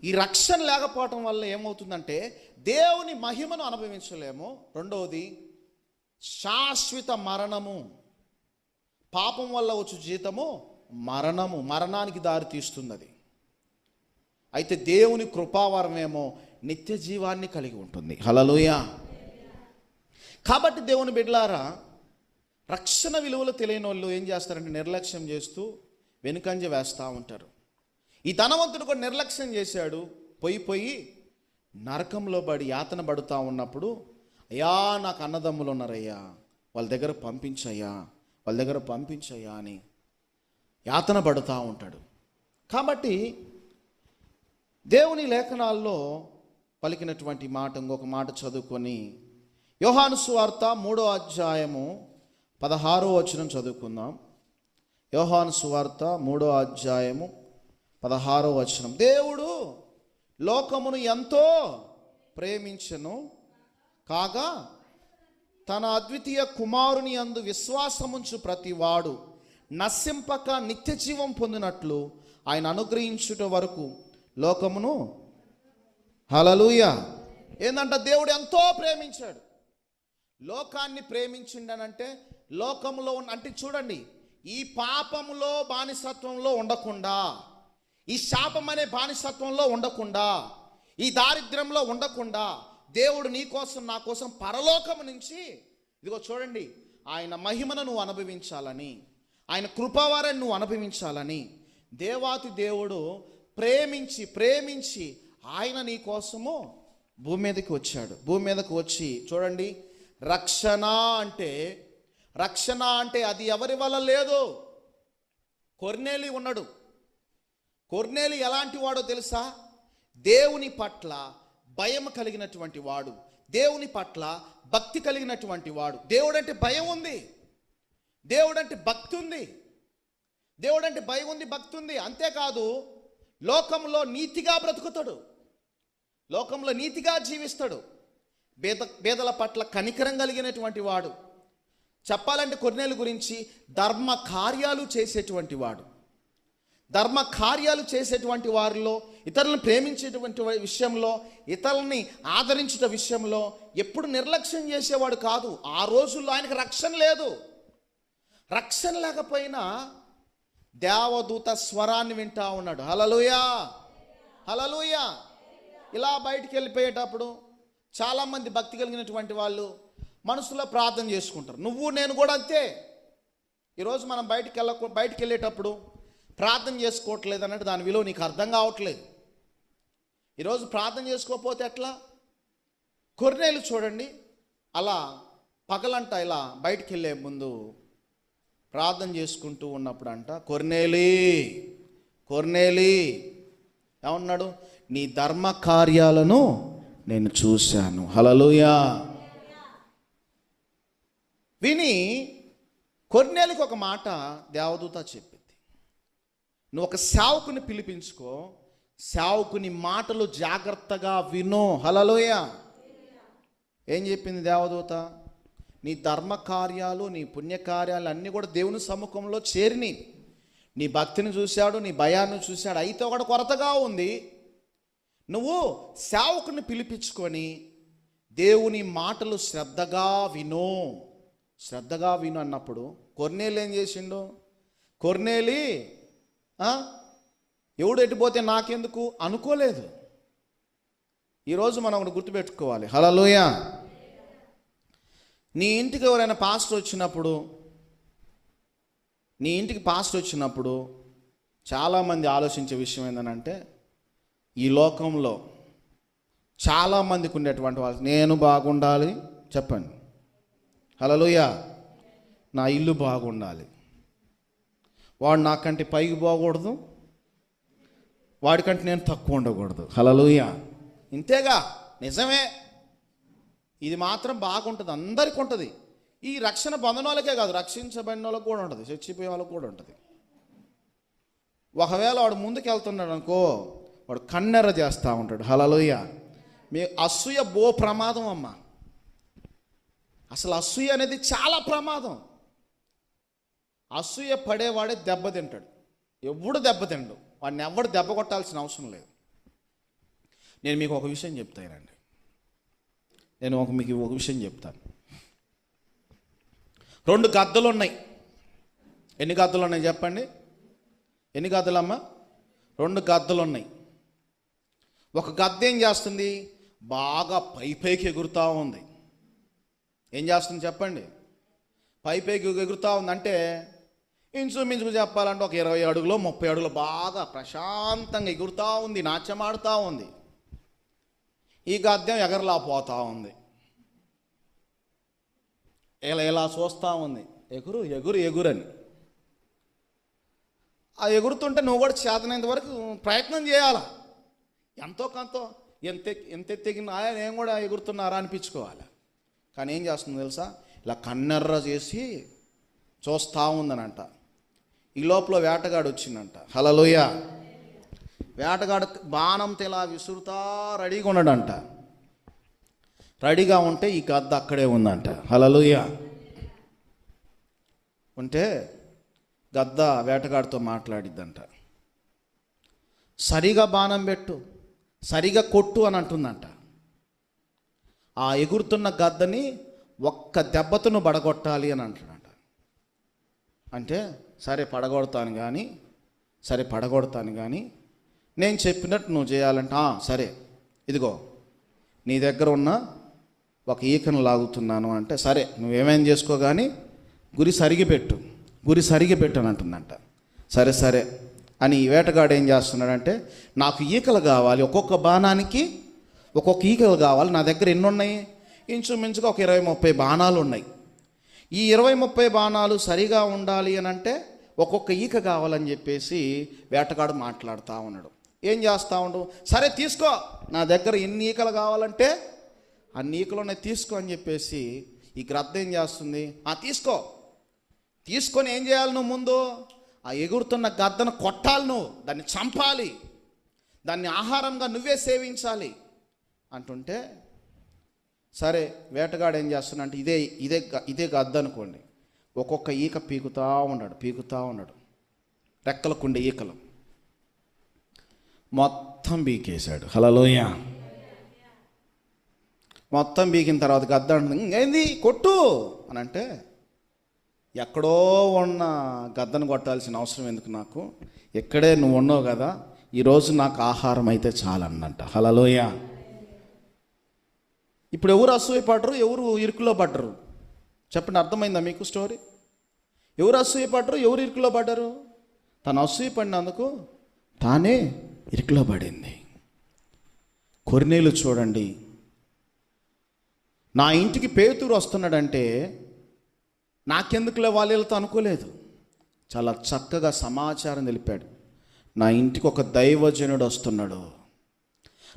ఈ రక్షణ లేకపోవటం వల్ల ఏమవుతుందంటే దేవుని మహిమను అనుభవించలేము. రెండవది శాశ్వత మరణము. పాపం వల్ల వచ్చు జీతము మరణానికి దారి తీస్తున్నది. అయితే దేవుని కృపావరమేమో నిత్య జీవాన్ని కలిగి ఉంటుంది. హల్లెలూయా. కాబట్టి దేవుని బిడ్డలారా, రక్షణ విలువలు తెలియని వాళ్ళు ఏం చేస్తారంటే నిర్లక్ష్యం చేస్తూ వెనుకంజ వేస్తూ ఉంటారు. ఈ ధనవంతుడు కూడా నిర్లక్ష్యం చేశాడు. పోయి నరకంలో పడి యాతన పడుతూ ఉన్నప్పుడు, అయ్యా నాకు అన్నదమ్ములు ఉన్నారయ్యా, వాళ్ళ దగ్గర పంపించయ్యా అని యాతన పడుతూ ఉంటాడు. కాబట్టి దేవుని లేఖనాల్లో పలికినటువంటి మాట, ఇంకొక మాట చదువుకొని యోహాను సువార్త 3వ అధ్యాయము 16వ వచనం చదువుకుందాం. యోహాను సువార్త 3వ అధ్యాయము 16వ వచనం. దేవుడు లోకమును ఎంతో ప్రేమించెను కాగా తన అద్వితీయ కుమారుని యందు విశ్వాసముంచు ప్రతి వాడు నశింపక నిత్య జీవం పొందినట్లు ఆయన అనుగ్రహించుట వరకు లోకమును. హల్లెలూయా. ఏందంట? దేవుడు ఎంతో ప్రేమించాడు. లోకాన్ని ప్రేమించిండనంటే లోకంలో అంటే చూడండి, ఈ పాపములో బానిసత్వంలో ఉండకుండా, ఈ శాపం అనే బానిసత్వంలో ఉండకుండా, ఈ దారిద్ర్యంలో ఉండకుండా దేవుడు నీ కోసం నా కోసం పరలోకము నుంచి ఇదిగో చూడండి ఆయన మహిమను నువ్వు అనుభవించాలని, ఆయన కృపావారాన్ని నువ్వు అనుభవించాలని దేవాతి దేవుడు ప్రేమించి ఆయన నీ కోసము భూమి మీదకి వచ్చాడు. భూమి మీదకి వచ్చి చూడండి, రక్షణ అంటే అది ఎవరి వల్ల లేదు. కొర్నేలి ఉన్నాడు. కొర్నేలి ఎలాంటి వాడో తెలుసా? దేవుని పట్ల భయం కలిగినటువంటి వాడు, దేవుని పట్ల భక్తి కలిగినటువంటి వాడు. దేవుడంటే భయం ఉంది, దేవుడంటే భక్తి ఉంది, దేవుడంటే భయం ఉంది, భక్తి ఉంది. అంతేకాదు లోకంలో నీతిగా బ్రతుకుతాడు, లోకంలో నీతిగా జీవిస్తాడు, పేదల పట్ల కనికరం కలిగినటువంటి వాడు. చెప్పాలంటే కొర్నేలు గురించి ధర్మ కార్యాలు చేసేటువంటి వాడు, ధర్మ కార్యాలు చేసేటువంటి వారిలో, ఇతరులను ప్రేమించేటువంటి విషయంలో, ఇతరులని ఆదరించే విషయంలో ఎప్పుడు నిర్లక్ష్యం చేసేవాడు కాదు. ఆ రోజుల్లో ఆయనకు రక్షణ లేదు. రక్షణ లేకపోయినా దేవదూత స్వరాన్ని వింటా ఉన్నాడు. హల్లెలూయా, హల్లెలూయా. ఇలా బయటికి వెళ్ళిపోయేటప్పుడు చాలామంది భక్తి కలిగినటువంటి వాళ్ళు మనసులో ప్రార్థన చేసుకుంటారు. నువ్వు నేను కూడా అంతే. ఈరోజు మనం బయటికి వెళ్ళేటప్పుడు ప్రార్థన చేసుకోవట్లేదు అన్నట్టు దాని విలువ నీకు అర్థం కావట్లేదు. ఈరోజు ప్రార్థన చేసుకోకపోతే ఎట్లా? కొర్నేలు చూడండి, అలా పగలంట ఇలా బయటికి వెళ్ళే ముందు ప్రార్థన చేసుకుంటూ ఉన్నప్పుడు అంట, కొర్నేలి కొర్నేలి ఏమన్నాడు? నీ ధర్మ కార్యాలను నేను చూశాను. హల్లెలూయా. విని కొర్నేలికి ఒక మాట దేవదూత చెప్పింది, నువ్వు ఒక సేవకుని పిలిపించుకో, సేవకుని మాటలు జాగ్రత్తగా విను. హల్లెలూయా. ఏం చెప్పింది దేవదూత? నీ ధర్మ కార్యాలు, నీ పుణ్యకార్యాలు అన్నీ కూడా దేవుని సముఖంలో చేరిని. నీ భక్తిని చూశాడు, నీ భయాన్ని చూశాడు, అయితే ఒకటి కొరతగా ఉంది. నువ్వు సేవకుని పిలిపించుకొని దేవుని మాటలు శ్రద్ధగా విను, శ్రద్ధగా విను అన్నప్పుడు కొర్నేలి ఏం చేసిండు? కొర్నేలి ఎవడు ఎట్టిపోతే నాకెందుకు అనుకోలేదు. ఈరోజు మనం ఒకటి గుర్తుపెట్టుకోవాలి. హల్లెలూయా. నీ ఇంటికి ఎవరైనా పాస్టర్ వచ్చినప్పుడు, నీ ఇంటికి పాస్టర్ వచ్చినప్పుడు చాలామంది ఆలోచించే విషయం ఏంటంటే, ఈ లోకంలో చాలామందికి ఉండేటువంటి వాళ్ళు, నేను బాగుండాలి, చెప్పండి హల్లెలూయా, నా ఇల్లు బాగుండాలి, వాడు నాకంటే పైకి పోకూడదు, వాడికంటే నేను తక్కువ ఉండకూడదు. హల్లెలూయా. ఇంతేగా, నిజమే. ఇది మాత్రం బాగుంటుంది, అందరికీ ఉంటుంది. ఈ రక్షణ పొందిన వాళ్ళకే కాదు, రక్షించబడిన వాళ్ళకి కూడా ఉంటుంది, చచ్చిపోయే వాళ్ళకి కూడా ఉంటుంది. ఒకవేళ వాడు ముందుకు వెళ్తున్నాడు అనుకో, వాడు కన్నెర్ర చేస్తూ ఉంటాడు. హల్లెలూయా. మీ అసూయ ప్రమాదం అమ్మ. అసలు అసూయ అనేది చాలా ప్రమాదం. అసూయ పడేవాడే దెబ్బతింటాడు, ఎవడు దెబ్బతిండు. వాడిని ఎవడు దెబ్బ కొట్టాల్సిన అవసరం లేదు. నేను మీకు ఒక విషయం చెప్తానండి, మీకు ఒక విషయం చెప్తాను. 2 గద్దలు ఉన్నాయి. ఎన్ని గద్దలు ఉన్నాయి చెప్పండి? ఎన్ని గద్దలమ్మా? 2 గద్దలు ఉన్నాయి. ఒక గద్ద ఏం చేస్తుంది? బాగా పైకి ఎగురుతూ ఉంది. ఏం చేస్తుంది చెప్పండి? పైకి ఎగురుతూ ఉంది. అంటే ఇంచుమించుకు చెప్పాలంటే ఒక 20 అడుగులో 30 అడుగులు బాగా ప్రశాంతంగా ఎగురుతూ ఉంది, నాట్యమాడుతూ ఉంది. ఈ గద్దెం ఎగరలా పోతూ ఉంది, ఇలా చూస్తూ ఉంది, ఎగురు ఎగురు ఎగురని. ఆ ఎగురుతుంటే నువ్వు కూడా చేతనంత వరకు ప్రయత్నం చేయాలా, ఎంతో కొంత ఎంత ఎత్తిగినా నేను కూడా ఎగురుతున్నారా అనిపించుకోవాలి. కానీ ఏం చేస్తుంది తెలుసా? ఇలా కన్నెర్ర చేసి చూస్తూ ఉందనంట. ఈ లోపల వేటగాడు వచ్చిందంట. హల్లెలూయా. వేటగాడు బాణంతో ఇలా విసురుతా రెడీగా ఉన్నాడంట. రెడీగా ఉంటే ఈ గద్ద అక్కడే ఉందంట. హల్లెలూయా. ఉంటే గద్ద వేటగాడితో మాట్లాడిద్దంట. సరిగా బాణం పెట్టు, సరిగా కొట్టు అని అంటుందంట. ఆ ఎగురుతున్న గద్దని ఒక్క దెబ్బతో బడగొట్టాలి అని అంటాడంట. అంటే సరే పడగొడతాను కానీ నేను చెప్పినట్టు నువ్వు చేయాలంట. సరే, ఇదిగో నీ దగ్గర ఉన్న ఒక ఈకను లాగుతున్నాను అంటే, సరే నువ్వేమేం చేసుకో కానీ గురి సరిగి పెట్టు అని అంటుందంట. సరే అని ఈ వేటగాడు ఏం చేస్తున్నాడంటే, నాకు ఈకలు కావాలి, ఒక్కొక్క బాణానికి ఒక్కొక్క ఈకలు కావాలి. నా దగ్గర ఎన్ని ఉన్నాయి? ఇంచుమించుగా ఒక 20-30 బాణాలు ఉన్నాయి. ఈ 20-30 బాణాలు సరిగా ఉండాలి అని అంటే ఒక్కొక్క ఈక కావాలని చెప్పేసి వేటగాడు మాట్లాడుతూ ఉన్నాడు. ఏం చేస్తా ఉండు, సరే తీసుకో, నా దగ్గర ఎన్ని ఈకలు కావాలంటే అన్ని ఈకలు ఉన్నాయి తీసుకో అని చెప్పేసి ఈ గ్రద్ద ఏం చేస్తుంది, తీసుకొని ఏం చేయాలి, నువ్వు ముందు ఆ ఎగురుతున్న గద్దను కొట్టాలి, నువ్వు దాన్ని చంపాలి, దాన్ని ఆహారంగా నువ్వే సేవించాలి అంటుంటే, సరే వేటగాడు ఏం చేస్తున్నా అంటే ఇదే గద్ద అనుకోండి, ఒక్కొక్క ఈక పీకుతా ఉన్నాడు, రెక్కలకుండే ఈకలు మొత్తం బీకేశాడు. హల్లెలూయా. మొత్తం బీకిన తర్వాత గద్ద అంటుంది, ఏంది కొట్టు అని అంటే, ఎక్కడో ఉన్న గద్దను కొట్టాల్సిన అవసరం ఎందుకు నాకు, ఎక్కడే నువ్వు ఉన్నావు కదా, ఈరోజు నాకు ఆహారం అయితే చాలన్నంట. హల్లెలూయా. ఇప్పుడు ఎవరు అసూయపడరు, ఎవరు ఇరుకులో పడ్డరు చెప్పండి, అర్థమైందా మీకు స్టోరీ? ఎవరు అసూయపడ్డరు, ఎవరు ఇరుకులో పడ్డారు? తను అసూయపడినందుకు తానే ఇరుకులో పడింది. కొర్నేలు చూడండి, నా ఇంటికి పేతురు వస్తున్నాడంటే నాకెందుకులే వాళ్ళతో అనుకోలేదు, చాలా చక్కగా సమాచారం తెలిపాడు. నా ఇంటికి ఒక దైవజనుడు వస్తున్నాడు,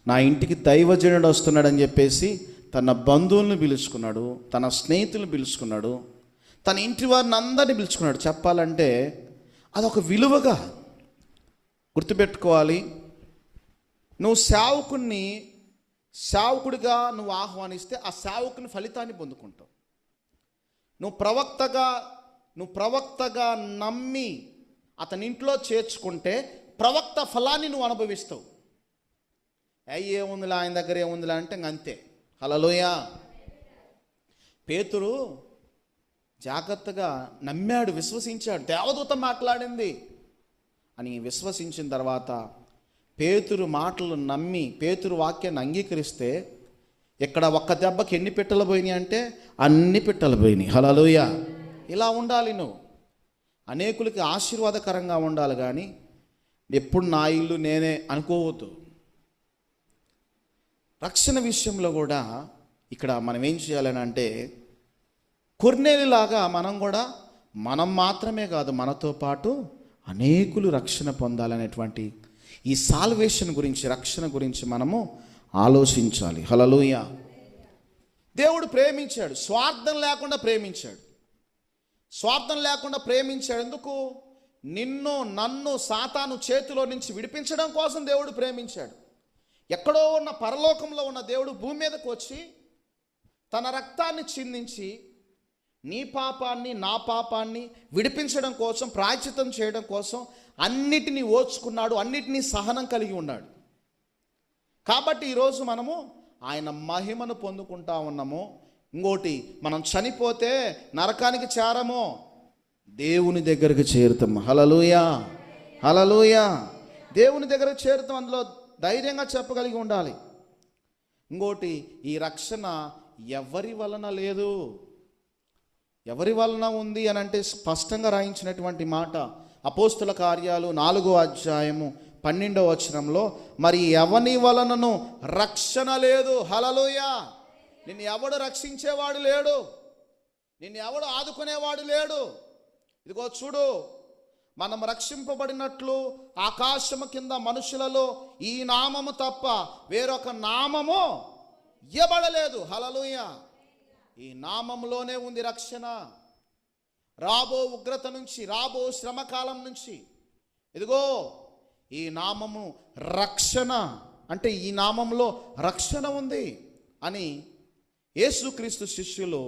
నా ఇంటికి దైవజనుడు వస్తున్నాడని చెప్పేసి తన బంధువులను పిలుచుకున్నాడు, తన స్నేహితులను పిలుచుకున్నాడు, తన ఇంటి వారిని అందరినీ పిలుచుకున్నాడు. చెప్పాలంటే అదొక విలువగా గుర్తుపెట్టుకోవాలి. నువ్వు సేవకుడిగా నువ్వు ఆహ్వానిస్తే ఆ సేవకుని ఫలితాన్ని పొందుకుంటావు. నువ్వు ప్రవక్తగా నమ్మి అతని ఇంట్లో చేర్చుకుంటే ప్రవక్త ఫలాన్ని నువ్వు అనుభవిస్తావు. ఏముందిలా ఆయన దగ్గర ఏముందిలా అంటే అంతే. హల్లెలూయా. పేతురు జాగ్రత్తగా నమ్మాడు, విశ్వసించాడు, దేవదూత మాట్లాడింది అని విశ్వసించిన తర్వాత పేతురు మాటలు నమ్మి పేతురు వాక్యాన్ని అంగీకరిస్తే ఇక్కడ ఒక్క దెబ్బకి ఎన్ని పిట్టలు పోయినాయి అంటే అన్ని పిట్టలు పోయినాయి. హల్లెలూయా. ఇలా ఉండాలి, నువ్వు అనేకులకి ఆశీర్వాదకరంగా ఉండాలి, కానీ ఎప్పుడు నా ఇల్లు నేనే అనుకోవద్దు. రక్షణ విషయంలో కూడా ఇక్కడ మనం ఏం చేయాలని అంటే, కొర్నేలులాగా మనం మాత్రమే కాదు, మనతో పాటు అనేకులు రక్షణ పొందాలనేటువంటి ఈ సాల్వేషన్ గురించి, రక్షణ గురించి మనము ఆలోచించాలి. హల్లెలూయా. దేవుడు ప్రేమించాడు, స్వార్థం లేకుండా ప్రేమించాడు. ఎందుకు? నిన్ను నన్ను సాతాను చేతిలో నుంచి విడిపించడం కోసం దేవుడు ప్రేమించాడు. ఎక్కడో ఉన్న పరలోకంలో ఉన్న దేవుడు భూమి మీదకు వచ్చి తన రక్తాన్ని చిందించి నీ పాపాన్ని నా పాపాన్ని విడిపించడం కోసం, ప్రాయశ్చిత్తం చేయడం కోసం అన్నిటినీ ఓర్చుకున్నాడు, అన్నిటినీ సహనం కలిగి ఉన్నాడు. కాబట్టి ఈరోజు మనము ఆయన మహిమను పొందుకుంటా ఉన్నాము. ఇంకోటి, మనం చనిపోతే నరకానికి చేరము, దేవుని దగ్గరికి చేరుతాం. హల్లెలూయా. దేవుని దగ్గరకు చేరుతాం, అందులో ధైర్యంగా చెప్పగలిగి ఉండాలి. ఇంకోటి, ఈ రక్షణ ఎవరి వలన లేదు, ఎవరి వలన ఉంది అని అంటే స్పష్టంగా రాయించినటువంటి మాట అపోస్తుల కార్యాలు 4వ అధ్యాయము 12వ వచనంలో, మరి ఎవని వలనను రక్షణ లేదు. హల్లెలూయా. నిన్ను ఎవడు రక్షించేవాడు లేడు, నిన్ను ఎవడు ఆదుకునేవాడు లేడు. ఇదిగో చూడు, మనం రక్షింపబడినట్లు ఆకాశము కింద మనుషులలో ఈ నామము తప్ప వేరొక నామము ఇవ్వబడలేదు. హల్లెలూయా. ఈ నామంలోనే ఉంది రక్షణ. రాబో ఉగ్రత నుంచి, రాబో శ్రమకాలం నుంచి, ఇదిగో ఈ నామము రక్షణ, అంటే ఈ నామంలో రక్షణ ఉంది అని యేసుక్రీస్తు శిష్యులు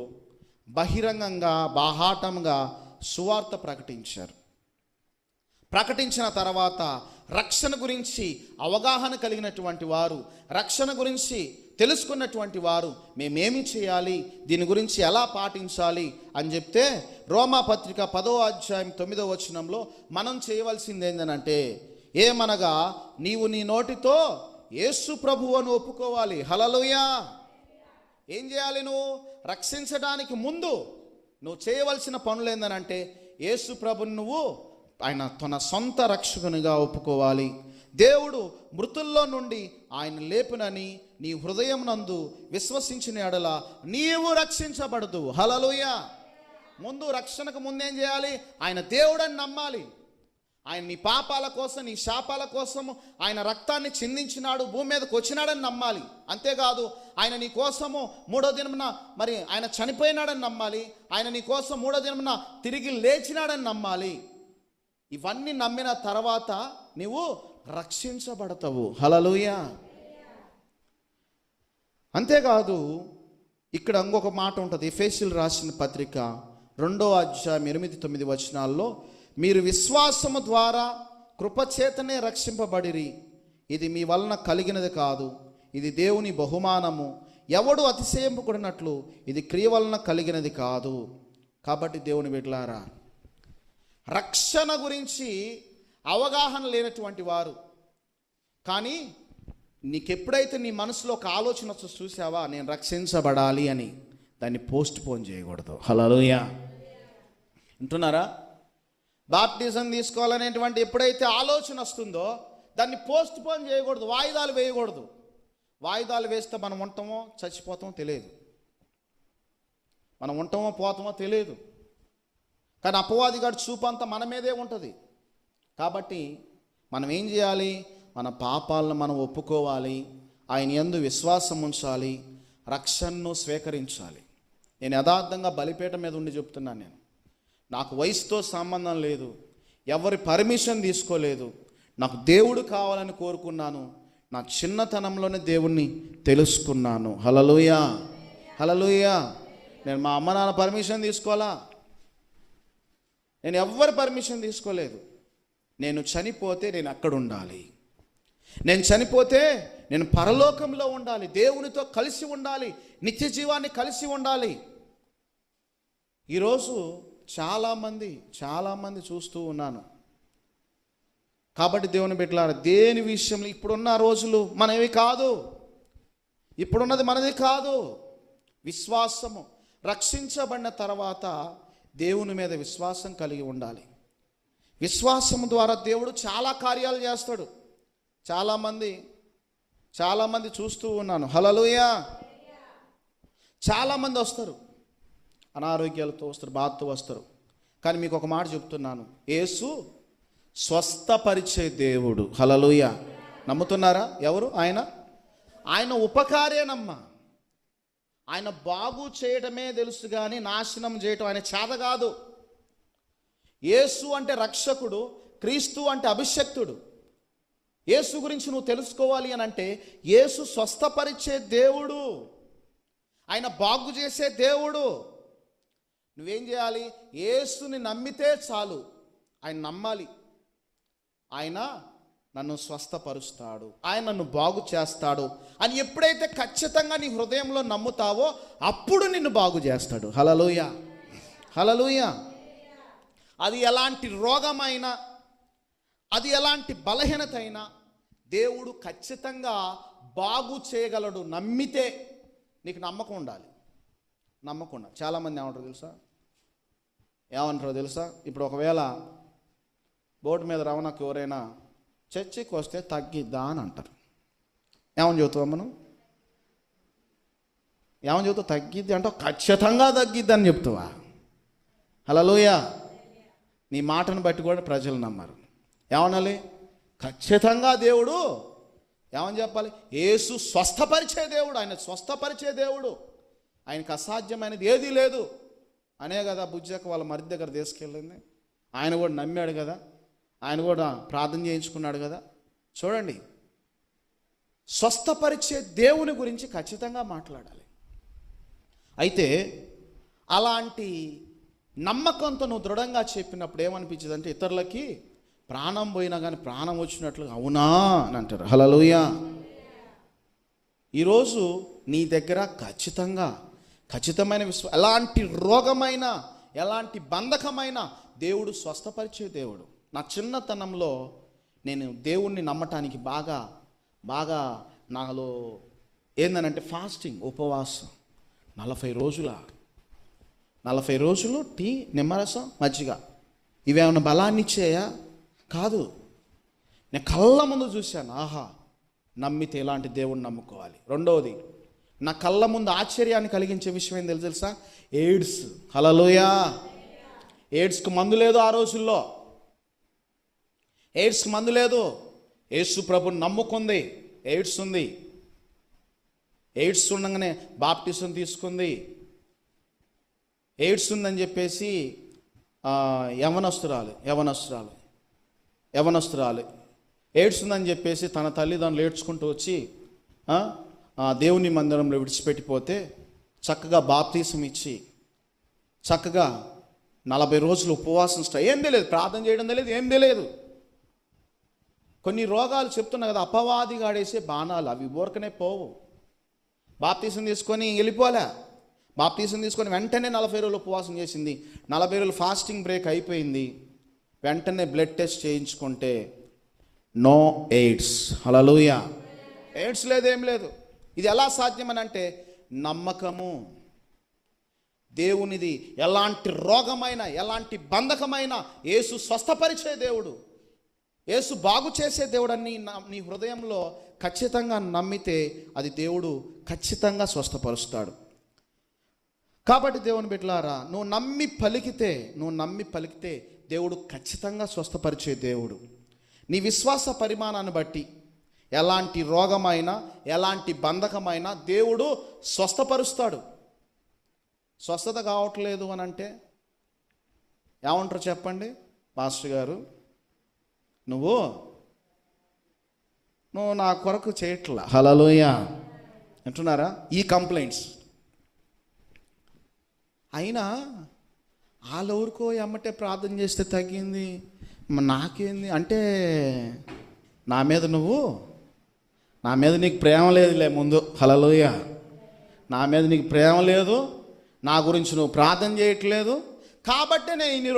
బహిరంగంగా బాహాటంగా సువార్త ప్రకటించిన తర్వాత రక్షణ గురించి అవగాహన కలిగినటువంటి వారు, రక్షణ గురించి తెలుసుకున్నటువంటి వారు, మేమేమి చేయాలి, దీని గురించి ఎలా పాటించాలి అని చెప్తే, రోమా పత్రిక 10వ అధ్యాయం 9వ వచనంలో మనం చేయవలసింది ఏంటంటే, ఏమనగా నీవు నీ నోటితో యేసు ప్రభువు అని ఒప్పుకోవాలి. హల్లెలూయా. ఏం చేయాలి? నువ్వు రక్షించడానికి ముందు నువ్వు చేయవలసిన పనులు ఏంటంటే, యేసు ప్రభుని నువ్వు ఆయన తన సొంత రక్షకునిగా ఒప్పుకోవాలి. దేవుడు మృతుల్లో నుండి ఆయన లేపునని నీ హృదయం నందు విశ్వసించిన ఎడల నీవు రక్షించబడదు. హల్లెలూయా. ముందు రక్షణకు ముందేం చేయాలి? ఆయన దేవుడని నమ్మాలి. ఆయన నీ పాపాల కోసం, నీ శాపాల కోసము ఆయన రక్తాన్ని చిందించినాడు, భూమి మీదకి వచ్చినాడని నమ్మాలి. అంతేకాదు ఆయన నీ కోసము 3వ దినమున మరి ఆయన చనిపోయినాడని నమ్మాలి. ఆయన నీ కోసం 3వ దినమున తిరిగి లేచినాడని నమ్మాలి. ఇవన్నీ నమ్మిన తర్వాత నీవు రక్షించబడతావు. హల్లెలూయా. అంతేకాదు ఇక్కడ ఇంకొక మాట ఉంటుంది. ఎఫెసీయులకు రాసిన పత్రిక 2వ అధ్యాయం 8-9 వచనాల్లో, మీరు విశ్వాసము ద్వారా కృపచేతనే రక్షింపబడిరి, ఇది మీ వలన కలిగినది కాదు, ఇది దేవుని బహుమానము, ఎవడు అతిశయింపకుడినట్లు ఇది క్రియ వలన కలిగినది కాదు. కాబట్టి దేవుని బిడ్డలారా, రక్షణ గురించి అవగాహన లేనటువంటి వారు, కానీ నీకెప్పుడైతే నీ మనసులో ఒక ఆలోచన వచ్చి చూసావా, నేను రక్షించబడాలి అని, దాన్ని పోస్ట్ పోన్ చేయకూడదు. హల్లెలూయా. వింటున్నారా? బాప్టిజం తీసుకోవాలనేటువంటి ఎప్పుడైతే ఆలోచన వస్తుందో దాన్ని పోస్ట్ పోన్ చేయకూడదు, వాయిదాలు వేయకూడదు. వాయిదాలు వేస్తే మనం ఉంటామో చచ్చిపోతామో తెలియదు, మనం ఉంటామో పోతామో తెలియదు. కానీ అపవాది గారి చూపు అంతా మన మీదే ఉంటుంది. కాబట్టి మనం ఏం చేయాలి? మన పాపాలను మనం ఒప్పుకోవాలి, ఆయన యందు విశ్వాసం ఉంచాలి, రక్షణను స్వీకరించాలి. నేను యథార్థంగా బలిపీఠం మీద ఉండి చెప్తున్నాను. నాకు వయసుతో సంబంధం లేదు, ఎవరి పర్మిషన్ తీసుకోలేదు, నాకు దేవుడు కావాలని కోరుకున్నాను. నా చిన్నతనంలోనే దేవుణ్ణి తెలుసుకున్నాను. హల్లెలూయా, హల్లెలూయా. నేను మా అమ్మ నాన్న పర్మిషన్ తీసుకోవాలా? నేను ఎవ్వరి పర్మిషన్ తీసుకోలేదు. నేను చనిపోతే నేను అక్కడ ఉండాలి, నేను చనిపోతే నేను పరలోకంలో ఉండాలి, దేవునితో కలిసి ఉండాలి, నిత్య జీవాన్ని కలిసి ఉండాలి. ఈరోజు చాలామంది చూస్తూ ఉన్నాను. కాబట్టి దేవుని బిడ్డలారా, దేని విషయంలో ఇప్పుడున్న రోజులు మనవి కాదు, ఇప్పుడున్నది మనది కాదు. విశ్వాసము, రక్షించబడిన తర్వాత దేవుని మీద విశ్వాసం కలిగి ఉండాలి. విశ్వాసము ద్వారా దేవుడు చాలా కార్యాలు చేస్తాడు. చాలామంది చూస్తూ ఉన్నాను. హల్లెలూయా. చాలామంది వస్తారు, అనారోగ్యాలతో వస్తారు, బాధతో వస్తారు. కానీ మీకు ఒక మాట చెప్తున్నాను, యేసు స్వస్థపరిచే దేవుడు. హల్లెలూయా. నమ్ముతున్నారా? ఎవరు? ఆయన ఉపకారేనమ్మా. ఆయన బాగు చేయడమే తెలుసు, కానీ నాశనం చేయటం ఆయన చేత కాదు. యేసు అంటే రక్షకుడు, క్రీస్తు అంటే అభిషక్తుడు. యేసు గురించి నువ్వు తెలుసుకోవాలి అని అంటే, యేసు స్వస్థపరిచే దేవుడు, ఆయన బాగు చేసే దేవుడు. నువ్వేం చేయాలి? యేసుని నమ్మితే చాలు. ఆయన నమ్మాలి, ఆయన నన్ను స్వస్థపరుస్తాడు, ఆయన నన్ను బాగు చేస్తాడు అని ఎప్పుడైతే ఖచ్చితంగా నీ హృదయంలో నమ్ముతావో అప్పుడు నిన్ను బాగు చేస్తాడు. హల్లెలూయా, హల్లెలూయా. అది ఎలాంటి రోగమైనా, అది ఎలాంటి బలహీనత అయినా దేవుడు ఖచ్చితంగా బాగు చేయగలడు. నమ్మితే, నీకు నమ్మకం ఉండాలి, నమ్మకం ఉండాలి. చాలామంది ఏమంటారో తెలుసా? ఇప్పుడు ఒకవేళ బోర్డు మీద రవాణాకు ఎవరైనా చర్చికి వస్తే తగ్గిద్దా అని అంటారు. ఏమని చెబుతావు మనం? ఏమని చెబుతావు? తగ్గిద్ది అంటే ఖచ్చితంగా తగ్గిద్ది అని చెప్తావా? హల్లెలూయా. నీ మాటను బట్టి కూడా ప్రజలు నమ్మరు. ఏమనాలి? ఖచ్చితంగా దేవుడు ఏమని చెప్పాలి? యేసు స్వస్థపరిచే దేవుడు, ఆయన స్వస్థపరిచే దేవుడు, ఆయనకు అసాధ్యమైనది ఏదీ లేదు అనే కదా బుజ్జక్క వాళ్ళ మరిది దగ్గర తీసుకెళ్ళింది. ఆయన కూడా నమ్మాడు కదా, ఆయన కూడా ప్రార్థన చేయించుకున్నాడు కదా. చూడండి, స్వస్థపరిచే దేవుని గురించి ఖచ్చితంగా మాట్లాడాలి. అయితే అలాంటి నమ్మకంతో నువ్వు దృఢంగా చెప్పినప్పుడు ఏమనిపించింది అంటే, ఇతరులకి ప్రాణం పోయినా కానీ ప్రాణం వచ్చినట్లు అవునా అని అంటారు. హల్లెలూయా. ఈరోజు నీ దగ్గర ఖచ్చితమైన ఎలాంటి రోగమైన, ఎలాంటి బంధకమైన దేవుడు స్వస్థపరిచే దేవుడు. నా చిన్నతనంలో నేను దేవుణ్ణి నమ్మటానికి బాగా నాలో ఏందనంటే ఫాస్టింగ్, ఉపవాసం 40 రోజులు టీ, నిమ్మరసం, మజ్జిగ. ఇవేమన్నా బలాన్ని ఇచ్చాయా? కాదు. నేను కళ్ళ ముందు చూశాను, ఆహా, నమ్మితే ఎలాంటి దేవుణ్ణి నమ్ముకోవాలి. రెండవది, నా కళ్ళ ముందు ఆశ్చర్యాన్ని కలిగించే విషయం ఏం తెలుసా? ఎయిడ్స్. హల్లెలూయా. ఎయిడ్స్కి మందు లేదు ఆ రోజుల్లో. ఎయిడ్స్కి మందు లేదు. యేసు ప్రభుని నమ్ముకుంది, ఎయిడ్స్ ఉంది. ఎయిడ్స్ ఉండగానే బాప్టిజం తీసుకుంది. ఎయిడ్స్ ఉందని చెప్పేసి యవనస్తురాలు ఎయిడ్స్ ఉందని చెప్పేసి తన తల్లిదండ్రులు ఏడ్చుకుంటూ వచ్చి దేవుని మందిరంలో విడిచిపెట్టిపోతే చక్కగా బాప్తిసం ఇచ్చి చక్కగా 40 రోజులు ఉపవాసం ఏం తెలియదు, ప్రార్థన చేయడం తెలియదు, ఏం తెలియదు. కొన్ని రోగాలు చెప్తున్నా కదా, అపవాదిగా ఆడేసే బాణాలు, అవి ఊరకనే పోవు. బాప్తిసం తీసుకొని వెళ్ళిపోలే. బాప్తిసం తీసుకొని వెంటనే 40 రోజులు ఉపవాసం చేసింది. 40 రోజులు ఫాస్టింగ్ బ్రేక్ అయిపోయింది. వెంటనే బ్లడ్ టెస్ట్ చేయించుకుంటే నో ఎయిడ్స్. హల్లెలూయా. ఎయిడ్స్ లేదు, ఏం లేదు. ఇది ఎలా సాధ్యమని అంటే నమ్మకము. దేవునిది ఎలాంటి రోగమైన ఎలాంటి బంధకమైన యేసు స్వస్థపరిచే దేవుడు, యేసు బాగు చేసే దేవుడు అని నీ హృదయంలో ఖచ్చితంగా నమ్మితే అది దేవుడు ఖచ్చితంగా స్వస్థపరుస్తాడు. కాబట్టి దేవుని బిడ్డలారా, నువ్వు నమ్మి పలికితే దేవుడు ఖచ్చితంగా స్వస్థపరిచే దేవుడు. నీ విశ్వాస పరిమాణాన్ని బట్టి ఎలాంటి రోగమైనా ఎలాంటి బంధకమైనా దేవుడు స్వస్థపరుస్తాడు. స్వస్థత కావట్లేదు అని అంటే ఏమంటారు చెప్పండి? పాస్టర్ గారు, నువ్వు నా కొరకు చేయట్లా. హల్లెలూయా అంటున్నారా? ఈ కంప్లైంట్స్ అయినా వాళ్ళెవరికో ఎమ్మటే ప్రార్థన చేస్తే తగ్గింది, నాకేంది అంటే నా మీద నీకు ప్రేమ లేదులే ముందు. హల్లెలూయా. నా మీద నీకు ప్రేమ లేదు, నా గురించి నువ్వు ప్రార్థన చేయట్లేదు, కాబట్టి నేను ఇన్ని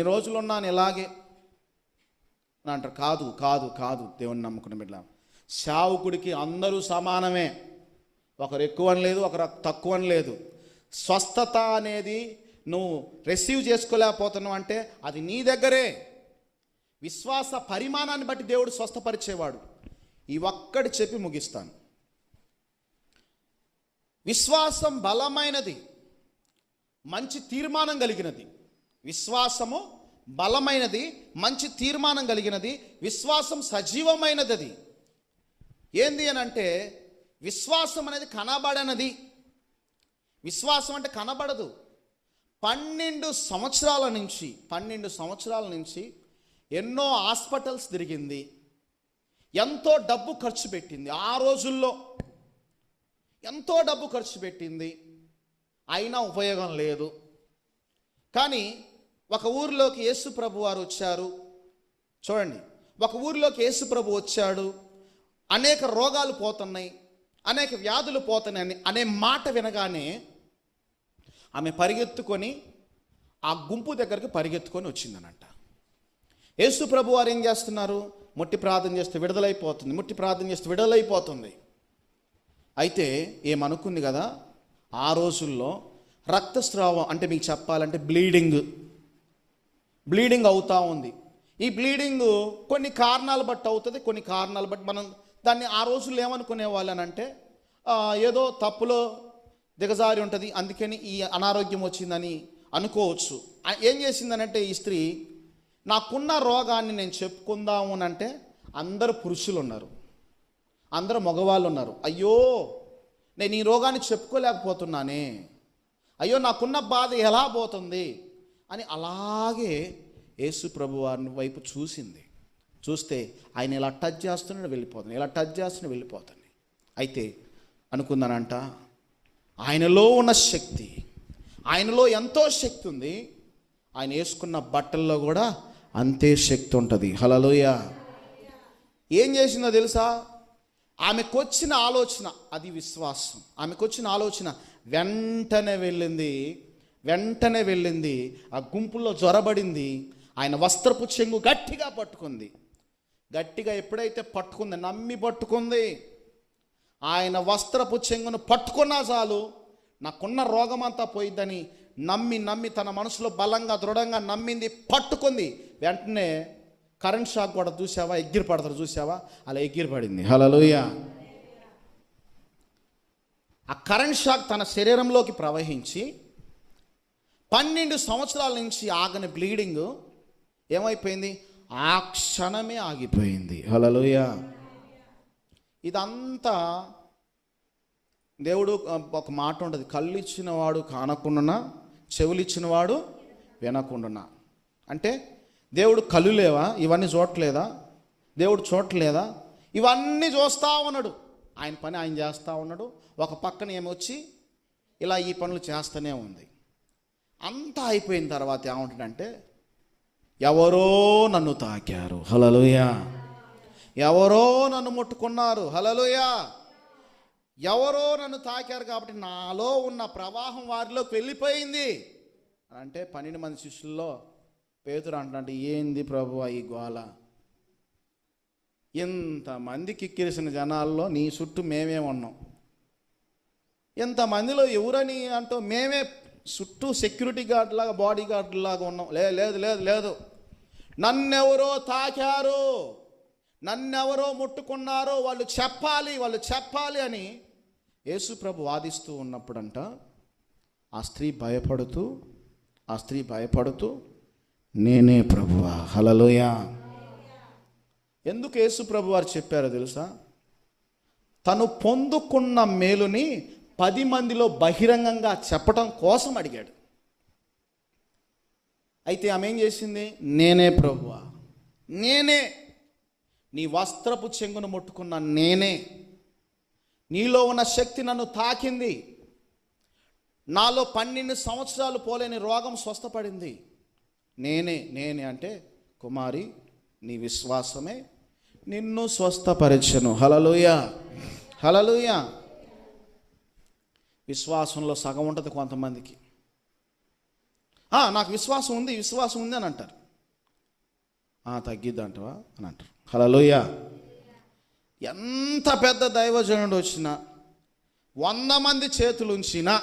రోజులు ఉన్నాను ఇలాగే అంటారు. కాదు దేవుని నమ్ముకున్న బిడ్డ, సేవకుడికి అందరూ సమానమే. ఒకరు ఎక్కువ అని లేదు, ఒకరు తక్కువ అని లేదు. స్వస్థత అనేది నువ్వు రిసీవ్ చేసుకోలేకపోతున్నావు అంటే అది నీ దగ్గరే. విశ్వాస పరిమాణాన్ని బట్టి దేవుడు స్వస్థపరిచేవాడు. ఈ ఒక్కటి చెప్పి ముగిస్తాను. విశ్వాసం బలమైనది, మంచి తీర్మానం కలిగినది. విశ్వాసము బలమైనది, మంచి తీర్మానం కలిగినది. విశ్వాసం సజీవమైనది. అది ఏంది అని అంటే విశ్వాసం అనేది కనబడనది. విశ్వాసం అంటే కనబడదు. 12 సంవత్సరాల నుంచి ఎన్నో హాస్పిటల్స్ తిరిగింది, ఎంతో డబ్బు ఖర్చు పెట్టింది. ఆ రోజుల్లో ఎంతో డబ్బు ఖర్చు పెట్టింది, అయినా ఉపయోగం లేదు. కానీ ఒక ఊరిలోకి యేసు ప్రభు వారు వచ్చారు. చూడండి, ఒక ఊరిలోకి యేసు ప్రభు వచ్చాడు. అనేక రోగాలు పోతున్నాయి, అనేక వ్యాధులు పోతున్నాయి అనే మాట వినగానే ఆమె పరిగెత్తుకొని ఆ గుంపు దగ్గరికి పరిగెత్తుకొని వచ్చిందనంట. యేసు ప్రభు వారు ఏం చేస్తున్నారు? ముట్టి ప్రార్థన చేస్తే విడుదలైపోతుంది. అయితే ఏమనుకుంది కదా, ఆ రోజుల్లో రక్తస్రావం అంటే మీకు చెప్పాలంటే బ్లీడింగ్ అవుతూ ఉంది. ఈ బ్లీడింగ్ కొన్ని కారణాలు బట్టి అవుతుంది, కొన్ని కారణాలు బట్టి మనం దాన్ని ఆ రోజుల్లో ఏమనుకునే వాళ్ళనంటే ఏదో తప్పులో దిగజారి ఉంటుంది, అందుకని ఈ అనారోగ్యం వచ్చిందని అనుకోవచ్చు. ఏం చేసిందనంటే ఈ స్త్రీ, నాకున్న రోగాన్ని నేను చెప్పుకుందాము అంటే అందరు పురుషులు ఉన్నారు, అందరు మగవాళ్ళు ఉన్నారు. అయ్యో నేను ఈ రోగాన్ని చెప్పుకోలేకపోతున్నానే, అయ్యో నాకున్న బాధ ఎలా పోతుంది అని అలాగే యేసు ప్రభు వారిని వైపు చూస్తే ఆయన ఇలా టచ్ చేస్తున్నాడు వెళ్ళిపోతుంది. అయితే అనుకుందానంట, ఆయనలో ఉన్న శక్తి, ఆయనలో ఎంతో శక్తి ఉంది, ఆయన వేసుకున్న బట్టల్లో కూడా అంతే శక్తి ఉంటుంది. హల్లెలూయా. ఏం చేసిందో తెలుసా? ఆమెకు వచ్చిన ఆలోచన, అది విశ్వాసం. ఆమెకు వచ్చిన ఆలోచన వెంటనే వెళ్ళింది, ఆ గుంపుల్లో జ్వరబడింది. ఆయన వస్త్రపు చెంగు గట్టిగా పట్టుకుంది. గట్టిగా ఎప్పుడైతే పట్టుకుంది, నమ్మి పట్టుకుంది, ఆయన వస్త్రపు చెంగును పట్టుకున్నా చాలు నాకున్న రోగమంతా పోయిద్దని నమ్మి తన మనసులో బలంగా దృఢంగా నమ్మింది, పట్టుకుంది. వెంటనే కరెంట్ షాక్ కూడా చూసావా, ఎగిరి పడతారు చూసావా, అలా ఎగిరి పడింది. హల్లెలూయా. ఆ కరెంట్ షాక్ తన శరీరంలోకి ప్రవహించి 12 సంవత్సరాల నుంచి ఆగని బ్లీడింగ్ ఏమైపోయింది? ఆ క్షణమే ఆగిపోయింది. హల్లెలూయా. ఇదంతా దేవుడు ఒక మాట ఉంటుంది, కళ్ళు ఇచ్చినవాడు కానకుండానా, చెవులు ఇచ్చినవాడు వినకుండానా. అంటే దేవుడు కళ్ళు లేవా? ఇవన్నీ చూడట్లేదా? దేవుడు చూడట్లేదా? ఇవన్నీ చూస్తూ ఉన్నాడు. ఆయన పని ఆయన చేస్తూ ఉన్నాడు. ఒక పక్కన ఏమొచ్చి ఇలా ఈ పనులు చేస్తూనే ఉంది. అంతా అయిపోయిన తర్వాత ఏమంటాడంటే, ఎవరో నన్ను తాకారు. హల్లెలూయా. ఎవరో నన్ను ముట్టుకున్నారు. హల్లెలూయా. ఎవరో నన్ను తాకారు కాబట్టి నాలో ఉన్న ప్రవాహం వారిలోకి వెళ్ళిపోయింది అంటే 12 మంది శిష్యుల్లో పేతురు అంటాడు, ఏంది ప్రభువా ఈ గోల? ఇంతమంది కిక్కిరిసిన జనాల్లో నీ చుట్టూ మేమే ఉన్నాం. ఇంతమందిలో ఎవరని అంటూ మేమే చుట్టూ సెక్యూరిటీ గార్డ్ లాగా, బాడీ గార్డ్ లాగా ఉన్నాం. లేదు లేదు లేదు, నన్నెవరో తాకారు, నన్నెవరో ముట్టుకున్నారో, వాళ్ళు చెప్పాలి అని యేసు ప్రభు వాదిస్తూ ఉన్నప్పుడంట ఆ స్త్రీ భయపడుతూ నేనే ప్రభువా. హల్లెలూయా. ఎందుకు యేసు ప్రభు వారు చెప్పారో తెలుసా? తను పొందుకున్న మేలుని 10 మందిలో బహిరంగంగా చెప్పడం కోసం అడిగాడు. అయితే ఆమె ఏం చేసింది? నేనే ప్రభువా, నేనే నీ వస్త్రపు చెంగును ముట్టుకున్న నేనే, నీలో ఉన్న శక్తి నన్ను తాకింది, నాలో 12 సంవత్సరాలు పోలేని రోగం స్వస్థపడింది, నేనే అంటే కుమారి నీ విశ్వాసమే నిన్ను స్వస్థపరచెను. హల్లెలూయా. హల్లెలూయా. విశ్వాసంలో సగం ఉంటుంది కొంతమందికి. నాకు విశ్వాసం ఉంది అని అంటారు. తగ్గిద్ది అంటవా అని అంటారు. హల్లెలూయా. ఎంత పెద్ద దైవజనుడు వచ్చినా, 100 మంది చేతులు ఉంచినా,